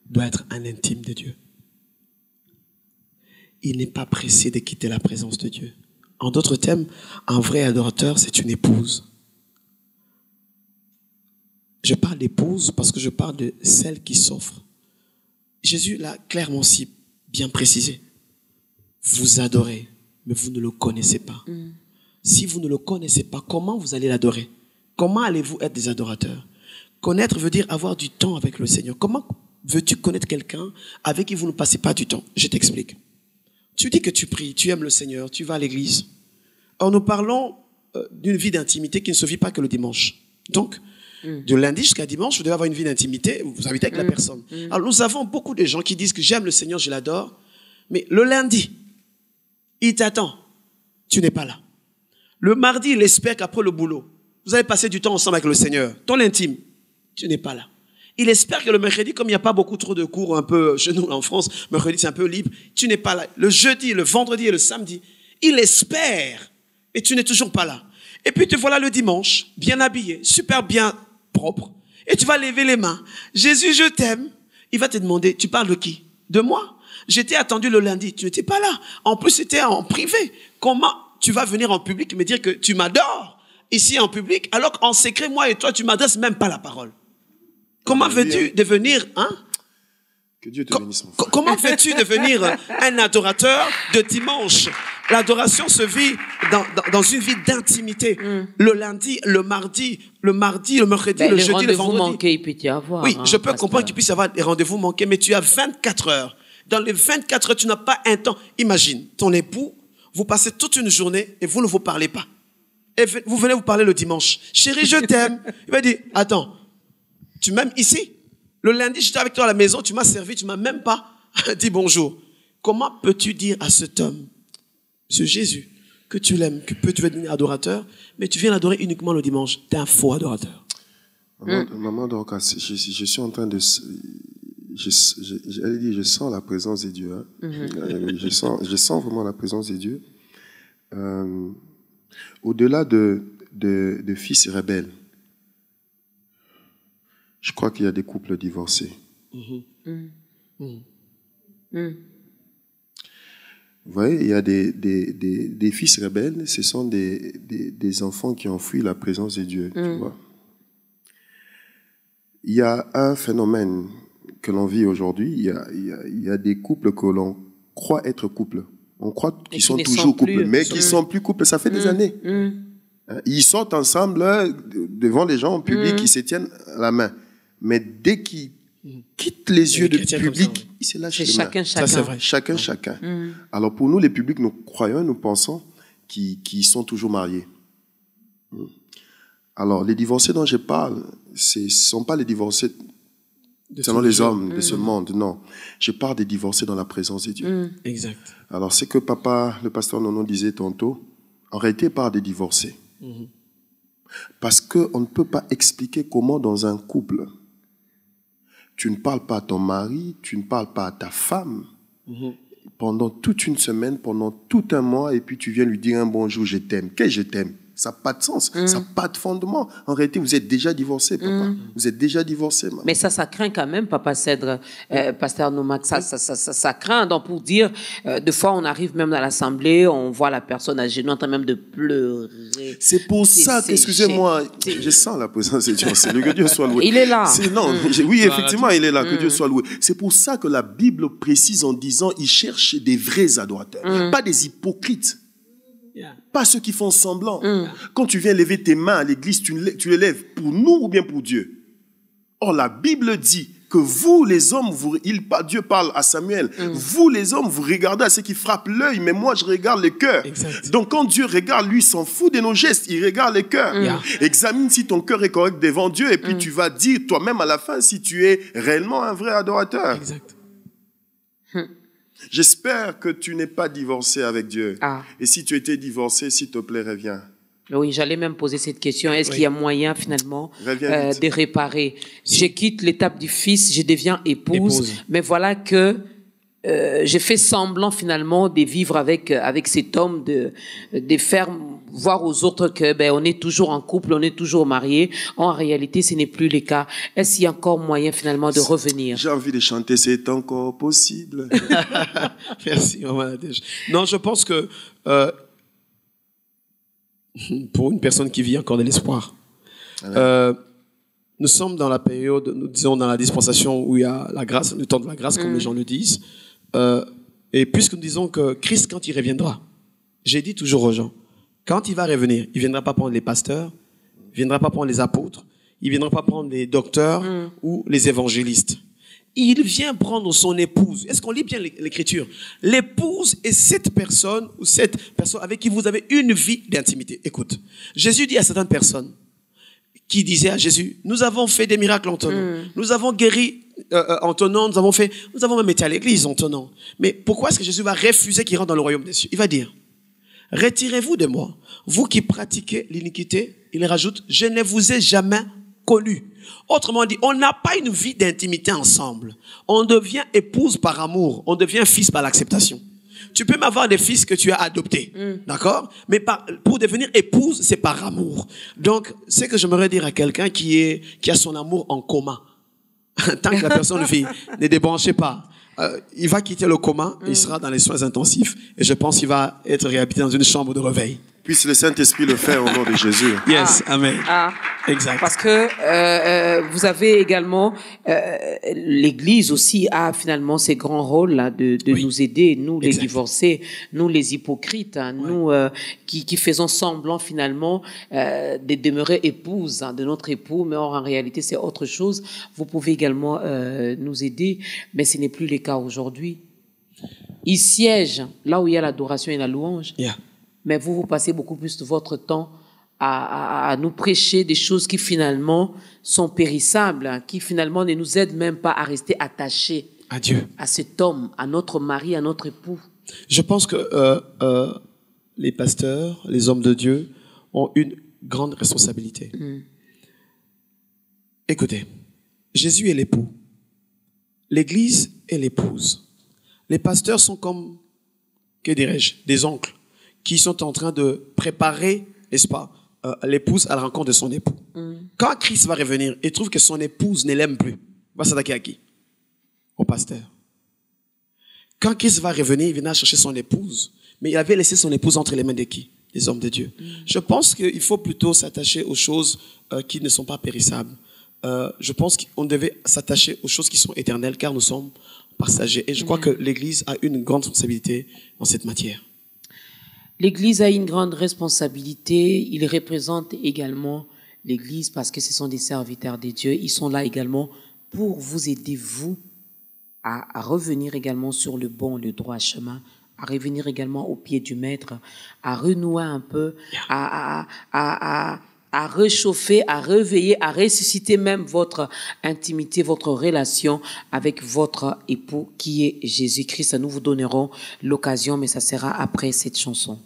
doit être un intime de Dieu. Il n'est pas pressé de quitter la présence de Dieu. En d'autres termes, un vrai adorateur, c'est une épouse. Je parle d'épouse parce que je parle de celle qui s'offre. Jésus l'a clairement aussi bien précisé. Vous adorez, mais vous ne le connaissez pas. Si vous ne le connaissez pas, comment vous allez l'adorer? Comment allez-vous être des adorateurs? Connaître veut dire avoir du temps avec le Seigneur. Comment veux-tu connaître quelqu'un avec qui vous ne passez pas du temps? Je t'explique. Tu dis que tu pries, tu aimes le Seigneur, tu vas à l'église. Or, nous parlons d'une vie d'intimité qui ne se vit pas que le dimanche. Donc, de lundi jusqu'à dimanche, vous devez avoir une vie d'intimité, vous habitez avec la personne. Alors, nous avons beaucoup de gens qui disent que j'aime le Seigneur, je l'adore, mais le lundi, il t'attend, tu n'es pas là. Le mardi, il espère qu'après le boulot, vous allez passer du temps ensemble avec le Seigneur. Ton intime, tu n'es pas là. Il espère que le mercredi, comme il n'y a pas beaucoup trop de cours un peu chez nous en France, mercredi c'est un peu libre, tu n'es pas là. Le jeudi, le vendredi et le samedi, il espère, et tu n'es toujours pas là. Et puis te voilà le dimanche, bien habillé, super bien propre, et tu vas lever les mains. Jésus, je t'aime. Il va te demander, tu parles de qui? De moi? J'étais attendu le lundi, tu n'étais pas là. En plus, c'était en privé. Comment tu vas venir en public me dire que tu m'adores ici en public, alors qu'en secret, moi et toi, tu m'adresses même pas la parole? Comment veux-tu devenir, Que Dieu te bénisse, mon frère. Comment veux-tu devenir un adorateur de dimanche? L'adoration se vit dans une vie d'intimité. Le lundi, le mardi, le mercredi, le jeudi, le vendredi. Manqués, il peut y avoir. Oui, je peux comprendre qu'il puisse y avoir des rendez-vous manqués, mais tu as 24 heures. Dans les 24 heures, tu n'as pas un temps. Imagine, ton époux, vous passez toute une journée et vous ne vous parlez pas. Et vous venez vous parler le dimanche. Chérie, je t'aime. Il va dire, attends, tu m'aimes ici? Le lundi, j'étais avec toi à la maison, tu m'as servi, tu m'as même pas dit bonjour. Comment peux-tu dire à cet homme, ce Jésus, que tu l'aimes, que tu veux devenir adorateur, mais tu viens l'adorer uniquement le dimanche? Tu es un faux adorateur. Maman Dorcas, je suis en train de... Elle dit, je sens la présence de Dieu. Je sens vraiment la présence de Dieu. Au-delà de fils rebelles, je crois qu'il y a des couples divorcés. Vous voyez, il y a des fils rebelles, ce sont des enfants qui ont fui la présence de Dieu. Tu vois. Il y a un phénomène que l'on vit aujourd'hui, il y a des couples que l'on croit être couples. On croit qu'ils sont toujours couples, mais qu'ils ne sont plus couples, ça fait des années. Ils sortent ensemble devant les gens en public, ils se tiennent la main. Mais dès qu'ils quittent les yeux du public, ils se lâchent les mains. Ça, c'est vrai. Chacun. Alors pour nous, les publics, nous croyons, nous pensons qu'ils sont toujours mariés. Alors les divorcés dont je parle, ce ne sont pas les divorcés selon les hommes de ce monde, non. Je parle des divorcés dans la présence de Dieu. Exact. Alors c'est que le pasteur Nono disait tantôt, en réalité, il parle des divorcés. Parce qu'on ne peut pas expliquer comment dans un couple, tu ne parles pas à ton mari, tu ne parles pas à ta femme, pendant toute une semaine, pendant tout un mois, et puis tu viens lui dire un bonjour, je t'aime. Qu'est-ce que je t'aime? Ça n'a pas de sens, ça n'a pas de fondement. En réalité, vous êtes déjà divorcé, papa. Vous êtes déjà divorcé, maman. Mais ça craint quand même, papa Cèdre, pasteur Nomak, ça craint. Donc pour dire, des fois on arrive même dans l'assemblée, on voit la personne à genoux en train même de pleurer. C'est pour ça que, excusez-moi, je sens la présence de Dieu. Que Dieu soit loué. Il est là. Oui, effectivement, il est là, que Dieu soit loué. C'est pour ça que la Bible précise en disant, il cherche des vrais adorateurs, pas des hypocrites. Pas ceux qui font semblant. Quand tu viens lever tes mains à l'église, tu les lèves pour nous ou bien pour Dieu? Or, la Bible dit que vous, les hommes, Dieu parle à Samuel, vous, les hommes, vous regardez à ce qui frappe l'œil, mais moi, je regarde le cœur. Donc, quand Dieu regarde, lui, il s'en fout de nos gestes, il regarde le cœur. Examine si ton cœur est correct devant Dieu, et puis tu vas dire toi-même à la fin si tu es réellement un vrai adorateur. Exact. J'espère que tu n'es pas divorcé avec Dieu. Et si tu étais divorcé, s'il te plaît, reviens. Oui, j'allais même poser cette question. Est-ce qu'il y a moyen, finalement, de réparer? Je quitte l'étape du fils, je deviens épouse. Mais voilà que j'ai fait semblant, finalement, de vivre avec cet homme, de faire voir aux autres que on est toujours en couple, on est toujours mariés. En réalité, ce n'est plus le cas. Est-ce qu'il y a encore moyen, finalement, de revenir? J'ai envie de chanter « C'est encore possible ». Merci, Maman Nadège. Non, je pense que pour une personne qui vit encore de l'espoir, nous sommes dans la période, nous disons dans la dispensation où il y a la grâce, le temps de la grâce, comme les gens le disent. Et puisque nous disons que Christ, quand il reviendra, j'ai dit toujours aux gens, quand il va revenir, il ne viendra pas prendre les pasteurs, il ne viendra pas prendre les apôtres, il ne viendra pas prendre les docteurs ou les évangélistes. Il vient prendre son épouse. Est-ce qu'on lit bien l'écriture? L'épouse est cette personne ou cette personne avec qui vous avez une vie d'intimité. Écoute, Jésus dit à certaines personnes qui disaient à Jésus, nous avons fait des miracles en ton nom, nous avons guéri en ton nom, nous avons même été à l'église en ton nom. Mais pourquoi est-ce que Jésus va refuser qu'il rentre dans le royaume des cieux? Il va dire, retirez-vous de moi, vous qui pratiquez l'iniquité. Il rajoute, je ne vous ai jamais connu. Autrement dit, on n'a pas une vie d'intimité ensemble. On devient épouse par amour, on devient fils par l'acceptation. Tu peux m'avoir des fils que tu as adoptés, d'accord? Mais pour devenir épouse, c'est par amour. Donc, c'est que j'aimerais dire à quelqu'un qui a son amour en coma. Tant que la personne vit, ne débranchez pas. Il va quitter le coma, il sera dans les soins intensifs, et je pense qu'il va être réhabilité dans une chambre de réveil. Puisse le Saint-Esprit le faire au nom de Jésus. Yes, amen. Exact. Parce que vous avez également, l'Église aussi a finalement ces grands rôles là de nous aider, nous les divorcés, nous les hypocrites, nous qui faisons semblant finalement de demeurer épouses de notre époux, mais en réalité c'est autre chose. Vous pouvez également nous aider, mais ce n'est plus le cas aujourd'hui. Il siège là où il y a l'adoration et la louange. Mais vous passez beaucoup plus de votre temps à nous prêcher des choses qui finalement sont périssables, qui finalement ne nous aident même pas à rester attachés à Dieu, à cet homme, à notre mari, à notre époux. Je pense que les pasteurs, les hommes de Dieu ont une grande responsabilité. Écoutez, Jésus est l'époux, l'Église est l'épouse. Les pasteurs sont comme, que dirais-je, des oncles qui sont en train de préparer, n'est-ce pas, l'épouse à la rencontre de son époux. Quand Christ va revenir et trouve que son épouse ne l'aime plus, il va s'attaquer à qui? Au pasteur. Quand Christ va revenir, il viendra chercher son épouse, mais il avait laissé son épouse entre les mains de qui? Des hommes de Dieu. Je pense qu'il faut plutôt s'attacher aux choses qui ne sont pas périssables. Je pense qu'on devait s'attacher aux choses qui sont éternelles, car nous sommes passagers. Et je crois que l'Église a une grande responsabilité dans cette matière. L'Église a une grande responsabilité. Il représente également l'Église parce que ce sont des serviteurs de Dieu. Ils sont là également pour vous aider, vous, à revenir également sur le bon, le droit chemin, à revenir également au pied du Maître, à renouer un peu, à réchauffer, à réveiller, à ressusciter même votre intimité, votre relation avec votre époux qui est Jésus-Christ. Nous vous donnerons l'occasion, mais ça sera après cette chanson.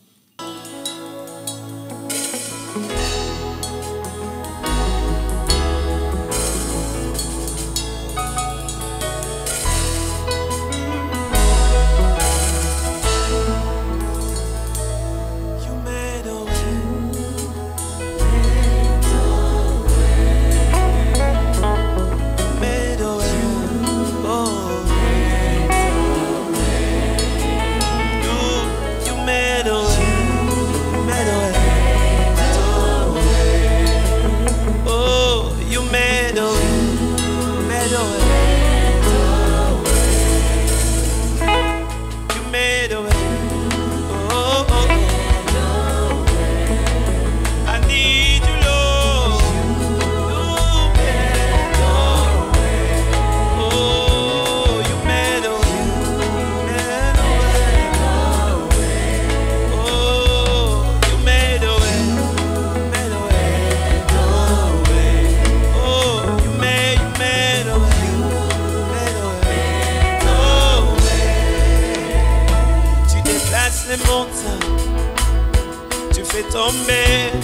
tomber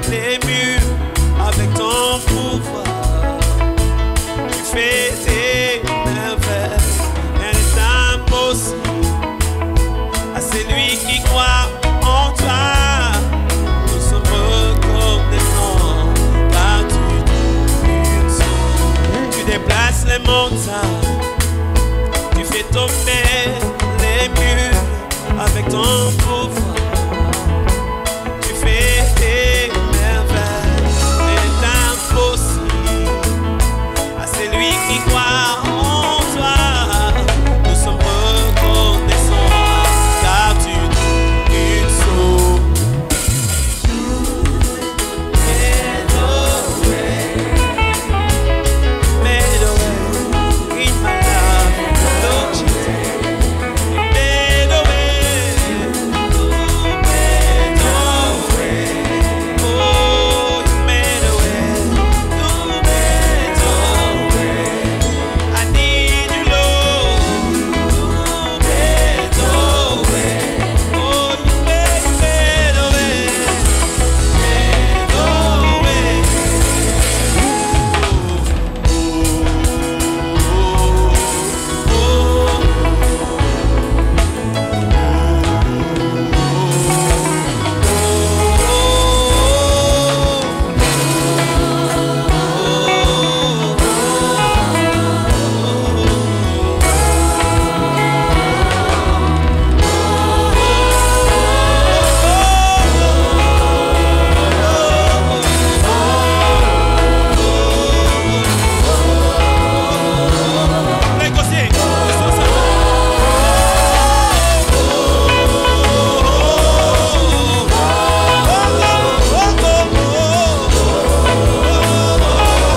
les murs avec ton pouvoir. Tu fais tes merveilles, rien n'est impossible à celui qui croit en toi. Nous sommes reconnaissants car tu déplaces les montagnes, tu fais tomber les murs avec ton pouvoir. Tu fais tes merveilles, c'est impossible à celui qui croit en toi. Nous sommes reconnaissants car tu nous sauves. Made a way in my life, Lord Jesus. You made a way, you made a way. Oh, you made a way, you made a way. I need you, Lord. You made a way. Oh, you made a way, made a way.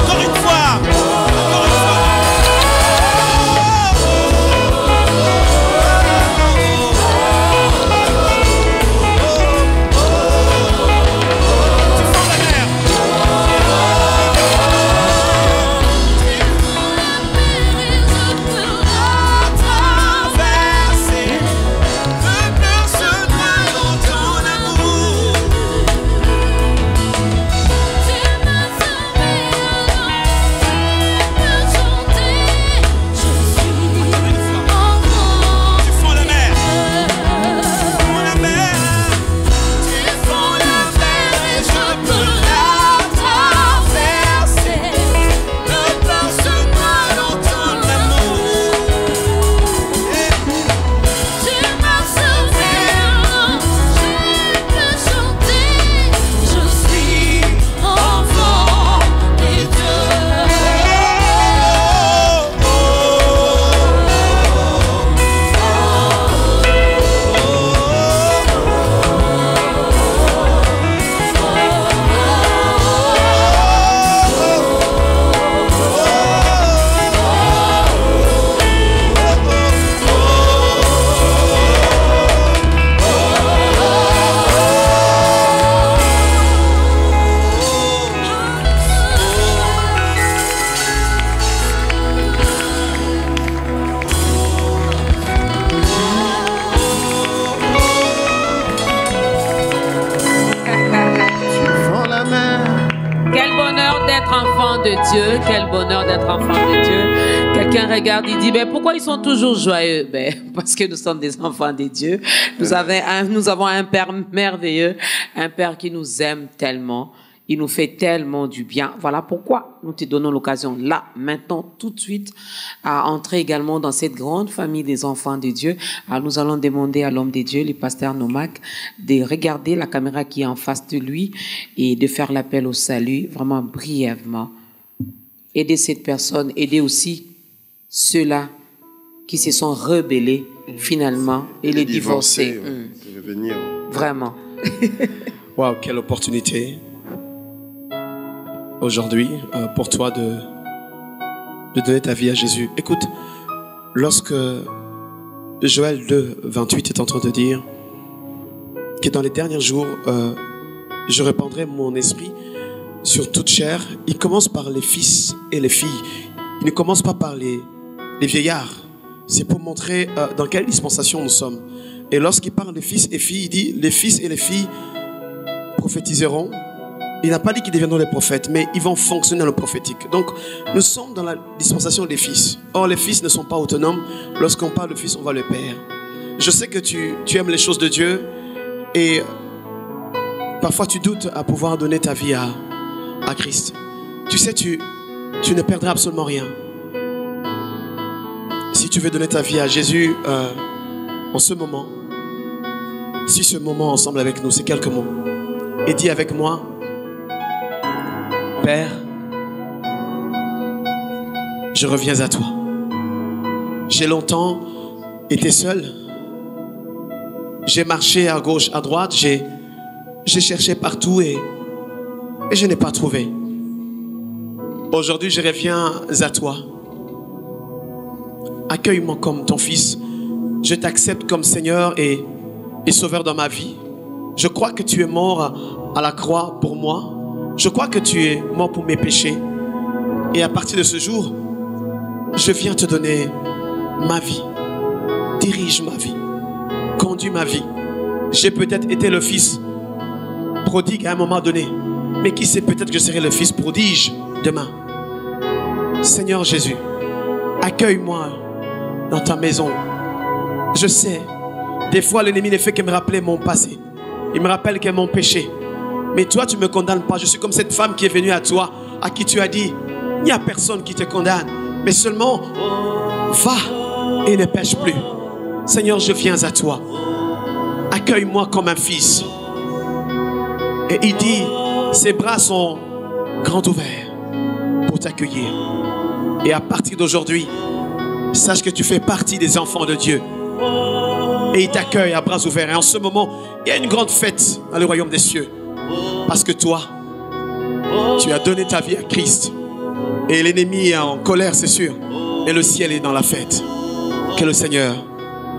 Encore une fois, Quel bonheur d'être enfant de Dieu, quel bonheur d'être enfant de Dieu. Quelqu'un regarde, il dit, mais pourquoi ils sont toujours joyeux? Parce que nous sommes des enfants de Dieu. Nous avons un Père merveilleux, un Père qui nous aime tellement. Il nous fait tellement du bien. Voilà pourquoi nous te donnons l'occasion là, maintenant, tout de suite, à entrer également dans cette grande famille des enfants de Dieu. Alors, nous allons demander à l'homme de Dieu, le pasteur Nomak, de regarder la caméra qui est en face de lui et de faire l'appel au salut, vraiment brièvement. Aider cette personne, aider aussi ceux-là qui se sont rebellés finalement et les divorcer. Revenir. Vraiment. Waouh, quelle opportunité aujourd'hui pour toi de donner ta vie à Jésus. Écoute, lorsque Joël 2, 28 est en train de dire que dans les derniers jours, je répandrai mon esprit sur toute chair, il commence par les fils et les filles. Il ne commence pas par les vieillards. C'est pour montrer dans quelle dispensation nous sommes. Et lorsqu'il parle de fils et filles, il dit les fils et les filles prophétiseront. Il n'a pas dit qu'ils deviendront des prophètes, mais ils vont fonctionner dans le prophétique. Donc, nous sommes dans la dispensation des fils. Or, les fils ne sont pas autonomes. Lorsqu'on parle de fils, on voit le Père. Je sais que tu aimes les choses de Dieu et parfois tu doutes à pouvoir donner ta vie à Christ. Tu sais, tu ne perdras absolument rien. Si tu veux donner ta vie à Jésus en ce moment, si ce moment ensemble avec nous, c'est quelques mots. Et dis avec moi, Père, je reviens à toi. J'ai longtemps été seul. J'ai marché à gauche, à droite. J'ai cherché partout et je n'ai pas trouvé. Aujourd'hui, je reviens à toi. Accueille-moi comme ton fils. Je t'accepte comme Seigneur et Sauveur dans ma vie. Je crois que tu es mort à la croix pour moi. Je crois que tu es mort pour mes péchés. Et à partir de ce jour, je viens te donner ma vie. Dirige ma vie. Conduis ma vie. J'ai peut-être été le fils prodigue à un moment donné. Mais qui sait, peut-être que je serai le fils prodige demain. Seigneur Jésus, accueille-moi dans ta maison. Je sais, des fois l'ennemi ne fait que me rappeler mon passé. Il me rappelle que mon péché. Mais toi, tu ne me condamnes pas. Je suis comme cette femme qui est venue à toi, à qui tu as dit, il n'y a personne qui te condamne. Mais seulement, va et ne pêche plus. Seigneur, je viens à toi. Accueille-moi comme un fils. Et il dit, ses bras sont grands ouverts pour t'accueillir. Et à partir d'aujourd'hui, sache que tu fais partie des enfants de Dieu. Et il t'accueille à bras ouverts. Et en ce moment, il y a une grande fête dans le royaume des cieux. Parce que toi, tu as donné ta vie à Christ. Et l'ennemi est en colère, c'est sûr. Et le ciel est dans la fête. Que le Seigneur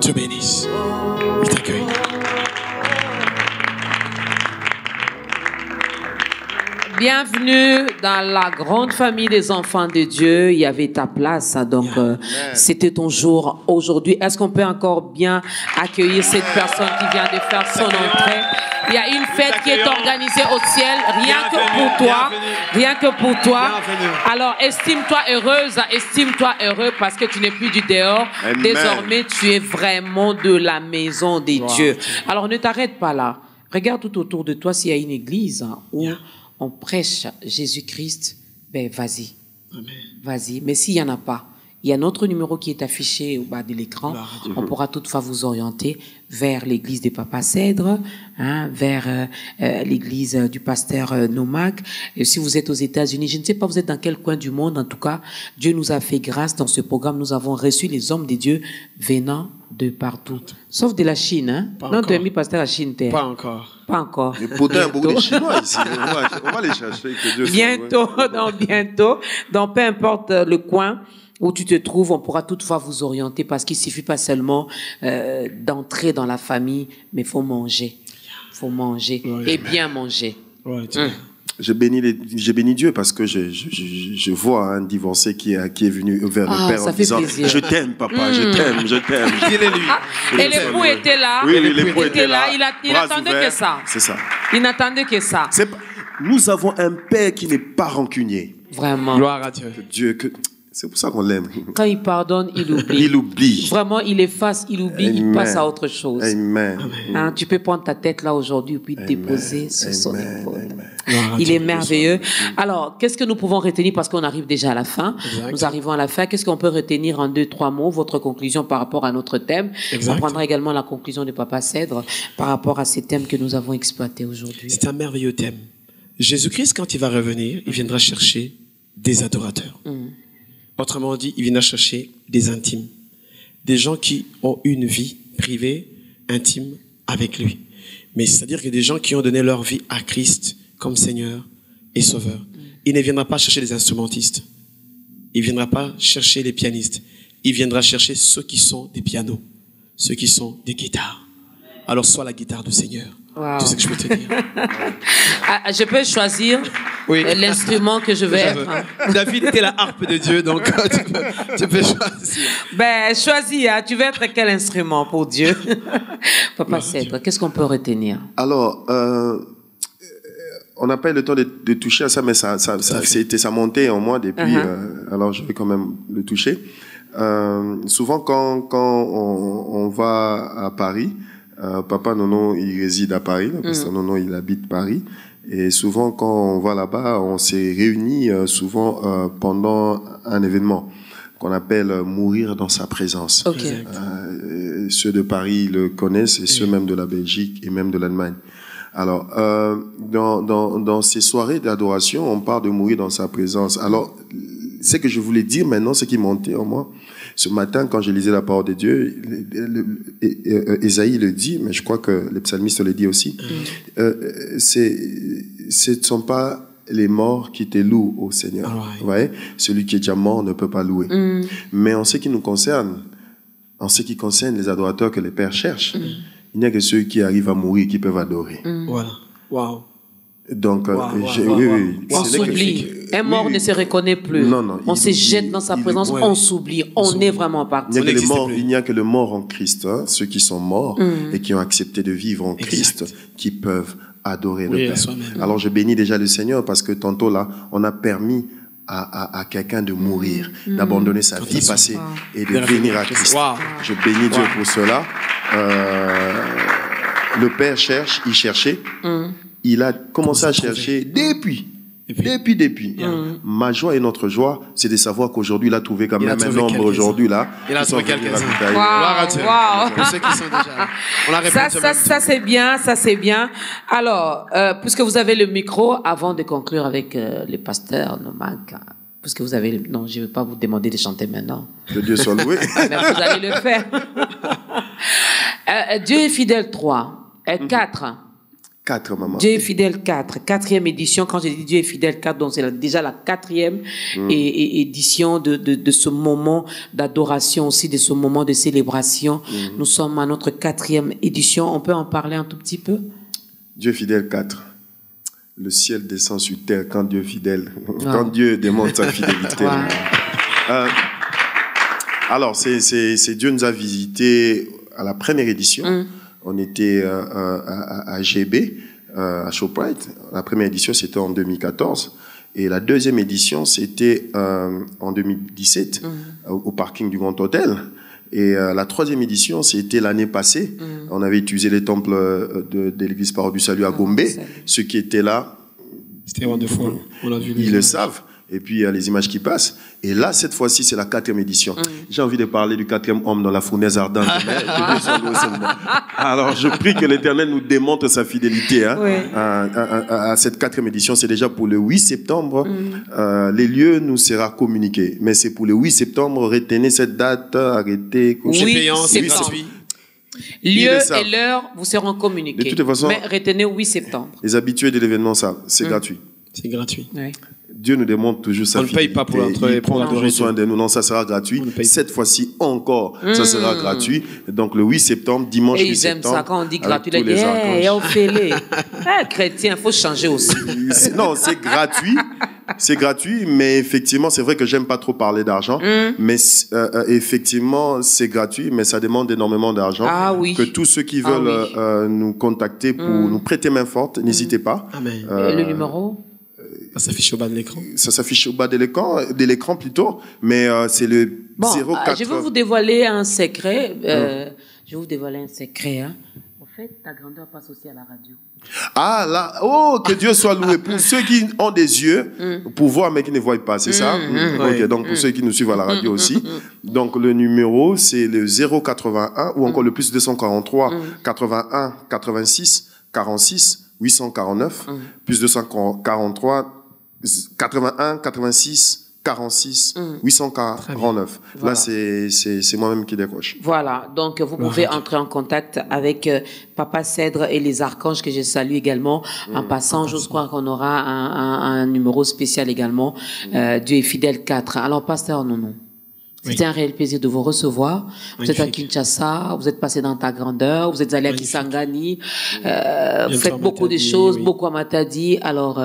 te bénisse. Il t'accueille. Bienvenue dans la grande famille des enfants de Dieu. Il y avait ta place, donc c'était ton jour aujourd'hui. Est-ce qu'on peut encore bien accueillir cette personne qui vient de faire son entrée? Il y a une fête qui est organisée au ciel, rien que pour toi. Rien que pour toi. Alors, estime-toi heureuse, estime-toi heureux parce que tu n'es plus du dehors. Amen. Désormais, tu es vraiment de la maison des dieux. Alors, ne t'arrête pas là. Regarde tout autour de toi s'il y a une église où on prêche Jésus-Christ. Ben, vas-y. Vas-y. Mais s'il n'y en a pas, il y a notre numéro qui est affiché au bas de l'écran. On pourra toutefois vous orienter vers l'église des Papa Cèdre, vers l'église du pasteur Nomak. Et si vous êtes aux États-Unis, je ne sais pas vous êtes dans quel coin du monde, en tout cas, Dieu nous a fait grâce dans ce programme. Nous avons reçu les hommes de Dieu venant de partout. Sauf de la Chine, hein? Non, tu as mis pasteur à Chine, t'es. Pas encore. Pas encore. Mais pourtant, beaucoup de Chinois ici. On va les chercher. Que Dieu bientôt, bientôt. Donc, peu importe le coin où tu te trouves, on pourra toutefois vous orienter parce qu'il ne suffit pas seulement d'entrer dans la famille, mais il faut manger. Il faut manger et bien manger. Je bénis Dieu parce que je vois un divorcé qui est venu vers le Père en disant « Je t'aime, papa, je t'aime, je t'aime. » Et l'époux était là. Oui, l'époux était là. Il n'attendait que ça. C'est ça. Il n'attendait que ça. Nous avons un Père qui n'est pas rancunier. Vraiment. Gloire à Dieu. C'est pour ça qu'on l'aime. Quand il pardonne, il oublie. Il oublie. Vraiment, il efface, il oublie, Amen. il passe à autre chose. Amen. Tu peux prendre ta tête là aujourd'hui et puis te déposer sur son épaule. Il est merveilleux. Alors, qu'est-ce que nous pouvons retenir parce qu'on arrive déjà à la fin. Nous arrivons à la fin. Qu'est-ce qu'on peut retenir en 2-3 mots, votre conclusion par rapport à notre thème? On prendra également la conclusion de Papa Cèdre par rapport à ces thèmes que nous avons exploités aujourd'hui. C'est un merveilleux thème. Jésus-Christ, quand il va revenir, il viendra chercher des adorateurs. Autrement dit, il viendra chercher des intimes. Des gens qui ont une vie privée, intime avec lui. Mais c'est-à-dire que des gens qui ont donné leur vie à Christ comme Seigneur et Sauveur. Il ne viendra pas chercher les instrumentistes. Il ne viendra pas chercher les pianistes. Il viendra chercher ceux qui sont des pianos, ceux qui sont des guitares. Alors sois la guitare du Seigneur. Wow. Tu sais ce que je peux te dire. Je peux choisir l'instrument que je vais être. David était la harpe de Dieu, donc tu peux choisir. Ben, choisis, tu veux être quel instrument pour Dieu? Papa Cèdre, qu'est-ce qu'on peut retenir? Alors, on n'a pas eu le temps de toucher à ça, mais ça montait en moi depuis. Alors je vais quand même le toucher. Souvent quand on va à Paris, Papa Nono il réside à Paris, le pasteur Nono il habite Paris, et souvent quand on va là-bas, on s'est réunis souvent pendant un événement qu'on appelle mourir dans sa présence. Okay. Ceux de Paris le connaissent et ceux même de la Belgique et même de l'Allemagne. Alors, dans ces soirées d'adoration, on parle de mourir dans sa présence. Alors, ce que je voulais dire maintenant, ce qui montait en moi, ce matin, quand je lisais la parole de Dieu, Ésaïe le dit, mais je crois que les psalmistes le disent aussi, ce ne sont pas les morts qui te louent au Seigneur. Vous voyez, celui qui est déjà mort ne peut pas louer. Mais en ce qui nous concerne, en ce qui concerne les adorateurs que les pères cherchent, il n'y a que ceux qui arrivent à mourir qui peuvent adorer. Voilà. Waouh. Donc, on s'oublie. Un mort ne se reconnaît plus. Non, on se jette dans sa présence, on s'oublie. On est vraiment parti. Il n'y a que les morts en Christ, hein, ceux qui sont morts et qui ont accepté de vivre en Christ, qui peuvent adorer le Père. Alors, je bénis déjà le Seigneur parce que tantôt là, on a permis à quelqu'un de mourir, d'abandonner sa vie passée et de venir à Christ. Je bénis Dieu pour cela. Le Père cherche, il cherchait. Il a commencé à chercher depuis. Ma joie et notre joie, c'est de savoir qu'aujourd'hui, il a trouvé quand même un nombre aujourd'hui là. Il a trouvé quelqu'un. Ça c'est bien, ça c'est bien. Alors, puisque vous avez le micro, avant de conclure avec le pasteur Nomak, puisque vous avez non, je ne vais pas vous demander de chanter maintenant. Que Dieu soit loué. Mais vous allez le faire. Dieu est fidèle 3, 4. 4, maman. Dieu est fidèle 4, 4e édition. Quand je dis Dieu est fidèle 4, donc c'est déjà la 4e édition de ce moment d'adoration aussi, de ce moment de célébration. Nous sommes à notre 4e édition. On peut en parler un tout petit peu? Dieu fidèle 4. Le ciel descend sur terre quand Dieu est fidèle. Quand Dieu démontre sa fidélité. Alors, c'est Dieu nous a visités à la première édition. On était à GB, à ShopRite. La première édition, c'était en 2014. Et la deuxième édition, c'était en 2017, au parking du Grand Hôtel. Et la troisième édition, c'était l'année passée. On avait utilisé les temples de l'église Parole du Salut à Gombe. Ceux qui étaient là, c'était wonderful. On a vu ils le savent. Et puis, il y a les images qui passent. Et là, cette fois-ci, c'est la 4e édition. J'ai envie de parler du 4e homme dans la fournaise ardente. Alors, je prie que l'Éternel nous démontre sa fidélité à cette 4e édition. C'est déjà pour le 8 septembre. Les lieux nous sera communiqués. Mais c'est pour le 8 septembre. Retenez cette date. Arrêtez. C'est gratuit. Lieu et l'heure vous seront communiqués. De toute façon, mais retenez 8 septembre. Les habitués de l'événement, ça, c'est gratuit. C'est gratuit. Oui. Dieu nous démontre toujours sa fidélité. On ne paye pas pour l'entrée. Il prend toujours soin de nous. Non, ça sera gratuit. Cette fois-ci encore, ça sera gratuit. Donc le 8 septembre, dimanche 8 septembre. Ils aiment ça quand on dit gratuit. Ils disent, on fait les. Chrétien, il faut changer aussi. Non, c'est gratuit. C'est gratuit, mais effectivement, c'est vrai que j'aime pas trop parler d'argent. Mais effectivement, c'est gratuit, mais ça demande énormément d'argent. Ah oui. Que tous ceux qui veulent nous contacter pour nous prêter main forte, n'hésitez pas. Amen. Le numéro? Ça s'affiche au bas de l'écran. Ça s'affiche au bas de l'écran plutôt, mais c'est le 04. Je vais vous dévoiler un secret. Je vais vous dévoiler un secret. Hein. En fait, ta grandeur passe aussi à la radio. Ah là, oh, que Dieu soit loué. Pour ceux qui ont des yeux pour voir mais qui ne voient pas, c'est ça? Ok, donc pour ceux qui nous suivent à la radio aussi. Donc le numéro, c'est le 081 ou encore le plus 243 81 86 46 849 plus 243 81 86 46 849. Voilà. Là, c'est moi-même qui décroche. Voilà, donc vous pouvez entrer en contact avec Papa Cèdre et les archanges que je salue également. En passant, j'ose croire qu'on aura un numéro spécial également. Dieu est fidèle 4. Alors, pasteur Nono, c'était un réel plaisir de vous recevoir. Vous êtes à Kinshasa, vous êtes passé dans ta grandeur, vous êtes allé à Kisangani, vous faites beaucoup de choses, beaucoup à Matadi. Alors,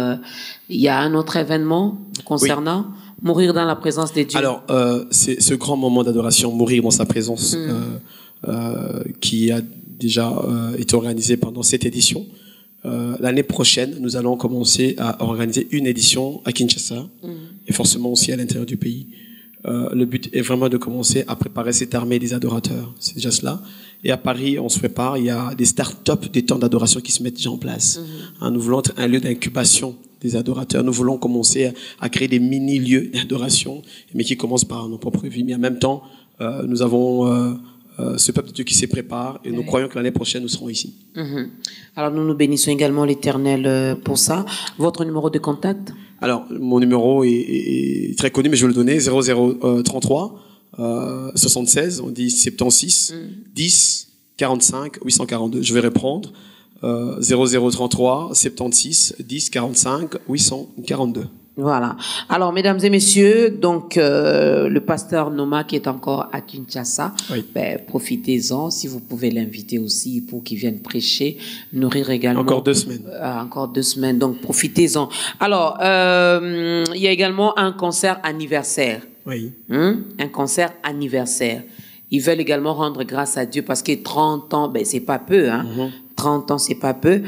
il y a un autre événement concernant mourir dans la présence de Dieu. Alors, c'est ce grand moment d'adoration, mourir dans sa présence, qui a déjà été organisé pendant cette édition. l'année prochaine, nous allons commencer à organiser une édition à Kinshasa et forcément aussi à l'intérieur du pays. Le but est vraiment de commencer à préparer cette armée des adorateurs. C'est déjà cela. Et à Paris, on se prépare. Il y a des start-up des temps d'adoration qui se mettent déjà en place. Nous voulons être un lieu d'incubation des adorateurs. Nous voulons commencer à créer des mini-lieux d'adoration, mais qui commencent par nos propres vies. Mais en même temps, nous avons ce peuple de Dieu qui se prépare et nous croyons que l'année prochaine, nous serons ici. Alors, nous bénissons également l'Éternel pour ça. Votre numéro de contact? Alors, mon numéro est très connu, mais je vais le donner, 0033 76, on dit 76, 10 45 842. Je vais répondre, 0033 76 10 45 842. Voilà. Alors, mesdames et messieurs, donc le pasteur Noma qui est encore à Kinshasa, ben, profitez-en. Si vous pouvez l'inviter aussi pour qu'il vienne prêcher, nourrir également. Encore 2 semaines. Encore 2 semaines, donc profitez-en. Alors, il y a également un concert anniversaire. Oui. Un concert anniversaire. Ils veulent également rendre grâce à Dieu parce que 30 ans, ben c'est pas peu, hein. 30 ans, c'est pas peu.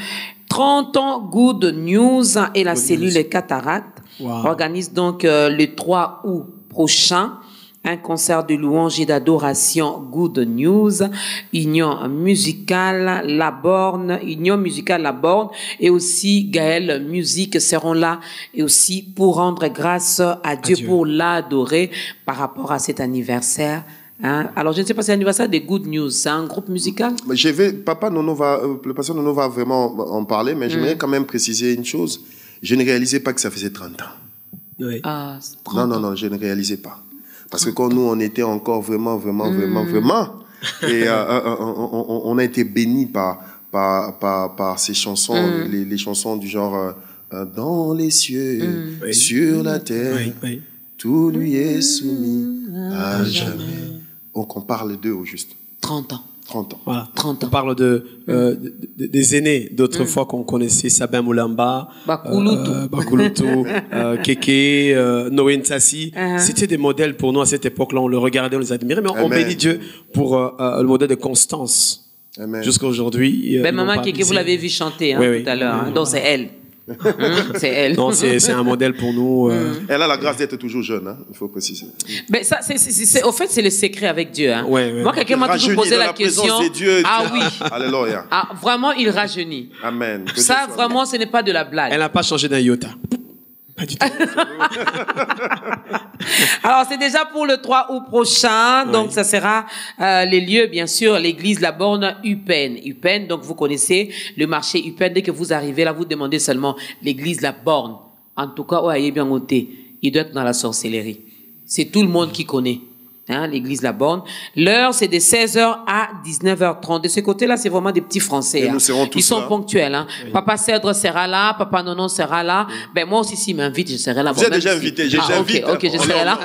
30 ans, Good News et la cellule Cataracte organise donc le 3 août prochain un concert de louange et d'adoration Good News, Union musicale La Borne et aussi Gaël Musique seront là et aussi pour rendre grâce à Dieu pour l'adorer par rapport à cet anniversaire. Alors, je ne sais pas si c'est l'anniversaire des Good News. C'est un groupe musical? Le pasteur Nono va vraiment en parler, mais j'aimerais quand même préciser une chose. Je ne réalisais pas que ça faisait 30 ans. Oui. Non, je ne réalisais pas. Parce que quand nous, on était encore vraiment, et on a été bénis par ces chansons, les chansons du genre dans les cieux, sur la terre, tout lui est soumis à jamais. Donc on parle d'eux au juste. 30 ans. 30 ans. Voilà. 30 ans. On parle des aînés d'autrefois qu'on connaissait, Sabin Moulamba, Bakulutu, Keke, Noé Ntsasi. C'était des modèles pour nous à cette époque-là. On le regardait, on les admirait, mais on bénit Dieu pour le modèle de constance. Jusqu'à aujourd'hui. Maman Keke, vous l'avez vu chanter tout à l'heure. Donc c'est elle. C'est elle. Non, c'est un modèle pour nous. Elle a la grâce d'être toujours jeune, il faut préciser. Mais ça, au fait, c'est le secret avec Dieu. Moi, quelqu'un m'a toujours posé la question. Dieu, oui. Alléluia. Vraiment, il rajeunit. Amen. Ça, vraiment, ce n'est pas de la blague. Elle n'a pas changé d'un iota. Pas du tout. Alors, c'est déjà pour le 3 août prochain. Donc, ça sera les lieux, bien sûr, l'église La Borne, Upen. Upen, donc vous connaissez le marché Upen. Dès que vous arrivez là, vous demandez seulement l'église La Borne. En tout cas, il est bien noté. Il doit être dans la sorcellerie. C'est tout le monde qui connaît. L'église La Borne. L'heure, c'est de 16h à 19h30. De ce côté-là, c'est vraiment des petits Français. Nous serons tous Ils sont là. ponctuels. Oui. Papa Cèdre sera là, Papa Nonon sera là. Ben, moi aussi, s'il m'invite, je serai là. Vous êtes déjà invité, j'invite. Ok, je serai là.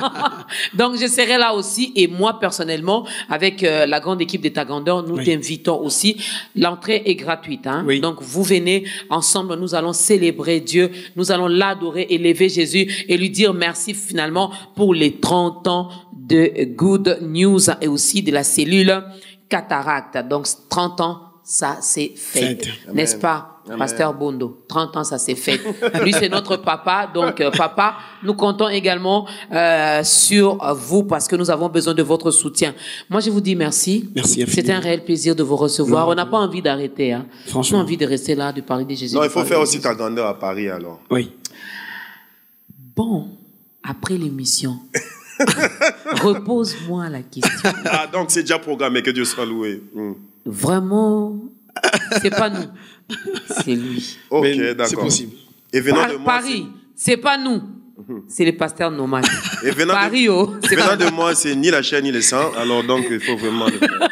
Donc, je serai là aussi. Et moi, personnellement, avec la grande équipe des Tagandeurs, nous t'invitons aussi. L'entrée est gratuite. Oui. Donc, vous venez ensemble. Nous allons célébrer Dieu. Nous allons l'adorer, élever Jésus et lui dire merci finalement pour les 30 ans de Good News et aussi de la cellule Cataracte. Donc, 30 ans, ça c'est fait. N'est-ce pas, Pasteur Bondo? 30 ans, ça c'est fait. Lui, c'est notre papa. Donc, papa, nous comptons également sur vous parce que nous avons besoin de votre soutien. Moi, je vous dis merci. Merci. C'était un réel plaisir de vous recevoir. On n'a pas envie d'arrêter. Franchement, on a envie de rester là, de parler de Jésus. Non, il faut faire aussi ta grandeur à Paris, alors. Oui. Bon, après l'émission... repose-moi la question. Donc c'est déjà programmé, que Dieu soit loué. Vraiment, c'est pas nous, c'est lui. Ok, d'accord. C'est possible. Et venant de moi, Paris, c'est pas nous, c'est les pasteurs nomades. Et venant Paris, de moi, c'est ni la chair ni le sang. Alors donc il faut vraiment le faire.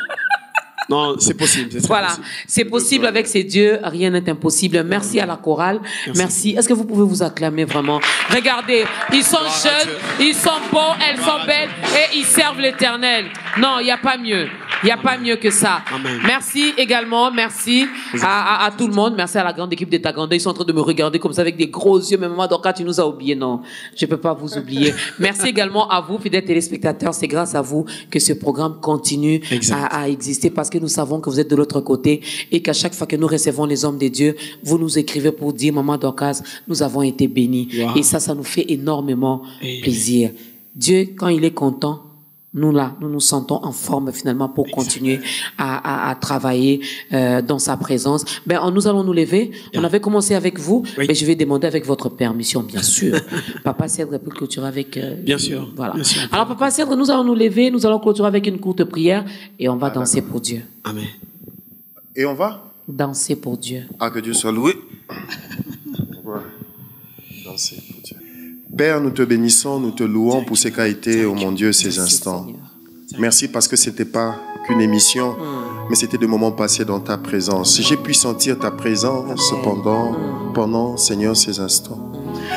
Non, c'est possible. Voilà, c'est possible avec ces dieux, rien n'est impossible. Merci à la chorale. Merci. Est-ce que vous pouvez vous acclamer vraiment? Regardez, ils sont jeunes, ils sont beaux, elles sont belles et ils servent l'Éternel. Non, il n'y a pas mieux. Il n'y a pas mieux que ça. Amen. Merci également, merci à tout le monde. Merci à la grande équipe de Taganda. Ils sont en train de me regarder comme ça avec des gros yeux. Mais maman, donc, tu nous as oubliés. Non, je ne peux pas vous oublier. Merci également à vous, fidèles téléspectateurs. C'est grâce à vous que ce programme continue à exister parce que nous savons que vous êtes de l'autre côté et qu'à chaque fois que nous recevons les hommes de Dieu, vous nous écrivez pour dire, Maman Dorcas, nous avons été bénis. Wow. Et ça nous fait énormément plaisir. Dieu, quand il est content, nous nous sentons en forme finalement pour continuer à travailler dans sa présence. Nous allons nous lever. On avait commencé avec vous, mais je vais demander avec votre permission, bien sûr. Papa Cèdre peut clôturer avec... bien sûr. Voilà. Bien sûr. Alors Papa Cèdre, nous allons nous lever, nous allons clôturer avec une courte prière et on va danser pour Dieu. Amen. Et on va danser pour Dieu. Ah, que Dieu soit loué. Danser pour Dieu. Père, nous te bénissons, nous te louons pour ce qu'a été, oh mon Dieu, ces instants. Merci parce que ce n'était pas qu'une émission, mais c'était des moments passés dans ta présence. J'ai pu sentir ta présence pendant, Seigneur, ces instants.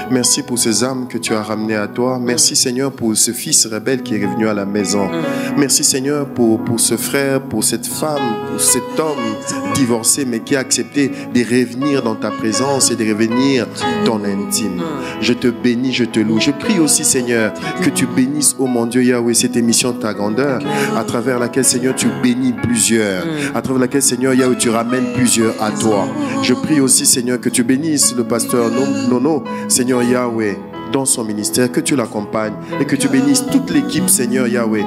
Merci pour ces âmes que tu as ramenées à toi. Merci, Seigneur, pour ce fils rebelle qui est revenu à la maison. Merci, Seigneur, pour ce frère, pour cette femme, pour cet homme divorcé, mais qui a accepté de revenir dans ta présence et de revenir ton intime. Je te bénis, je te loue. Je prie aussi, Seigneur, que tu bénisses, oh mon Dieu, Yahweh, cette émission de ta grandeur, à travers laquelle, Seigneur, tu bénis plusieurs, à travers laquelle, Seigneur, Yahweh, tu ramènes plusieurs à toi. Je prie aussi, Seigneur, que tu bénisses le pasteur Nono, Seigneur Yahweh, dans son ministère, que tu l'accompagnes et que tu bénisses toute l'équipe, Seigneur Yahweh,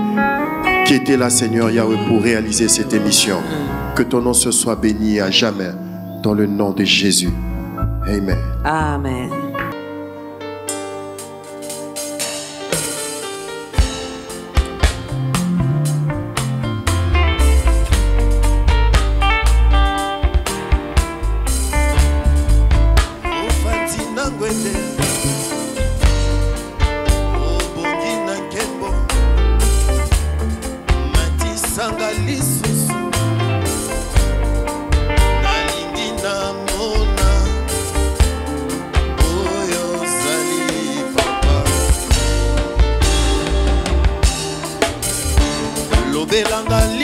qui était là, Seigneur Yahweh, pour réaliser cette émission. Que ton nom se soit béni à jamais, dans le nom de Jésus. Amen. Amen. L'éternel,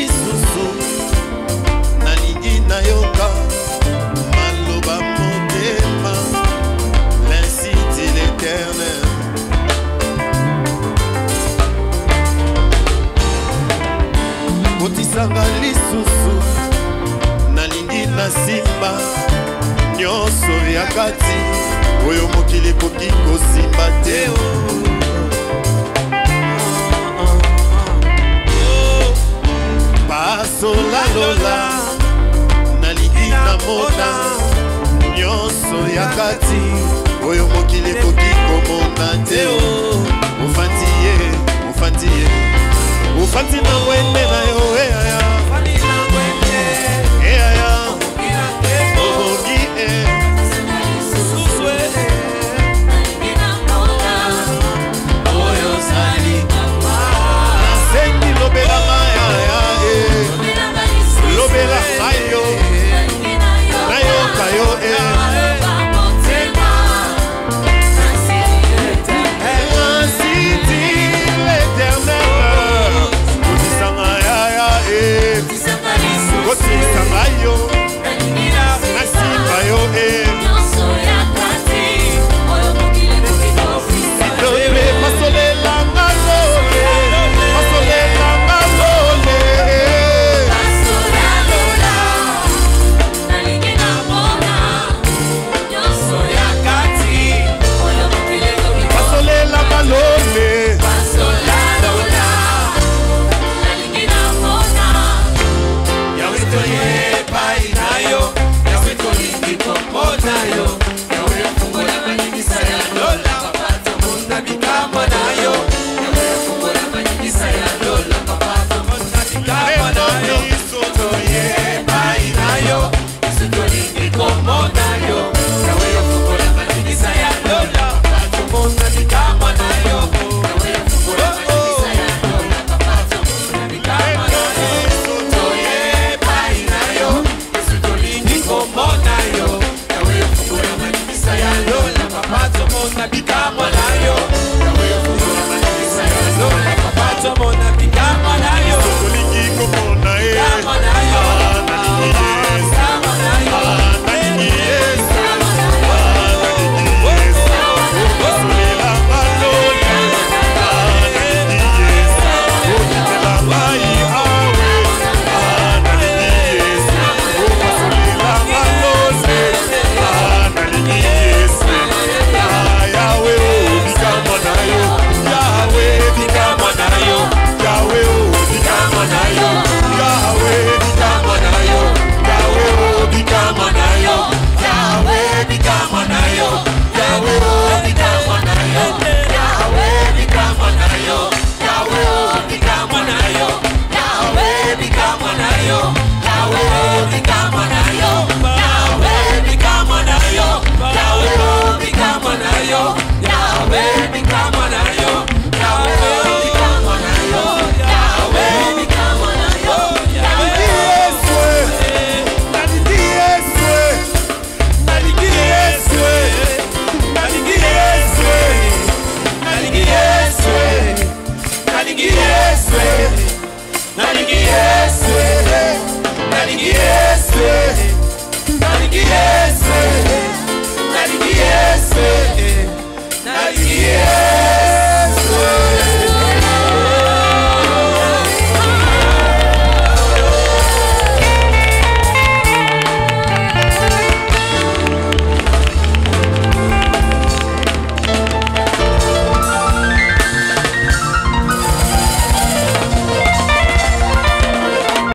yeah.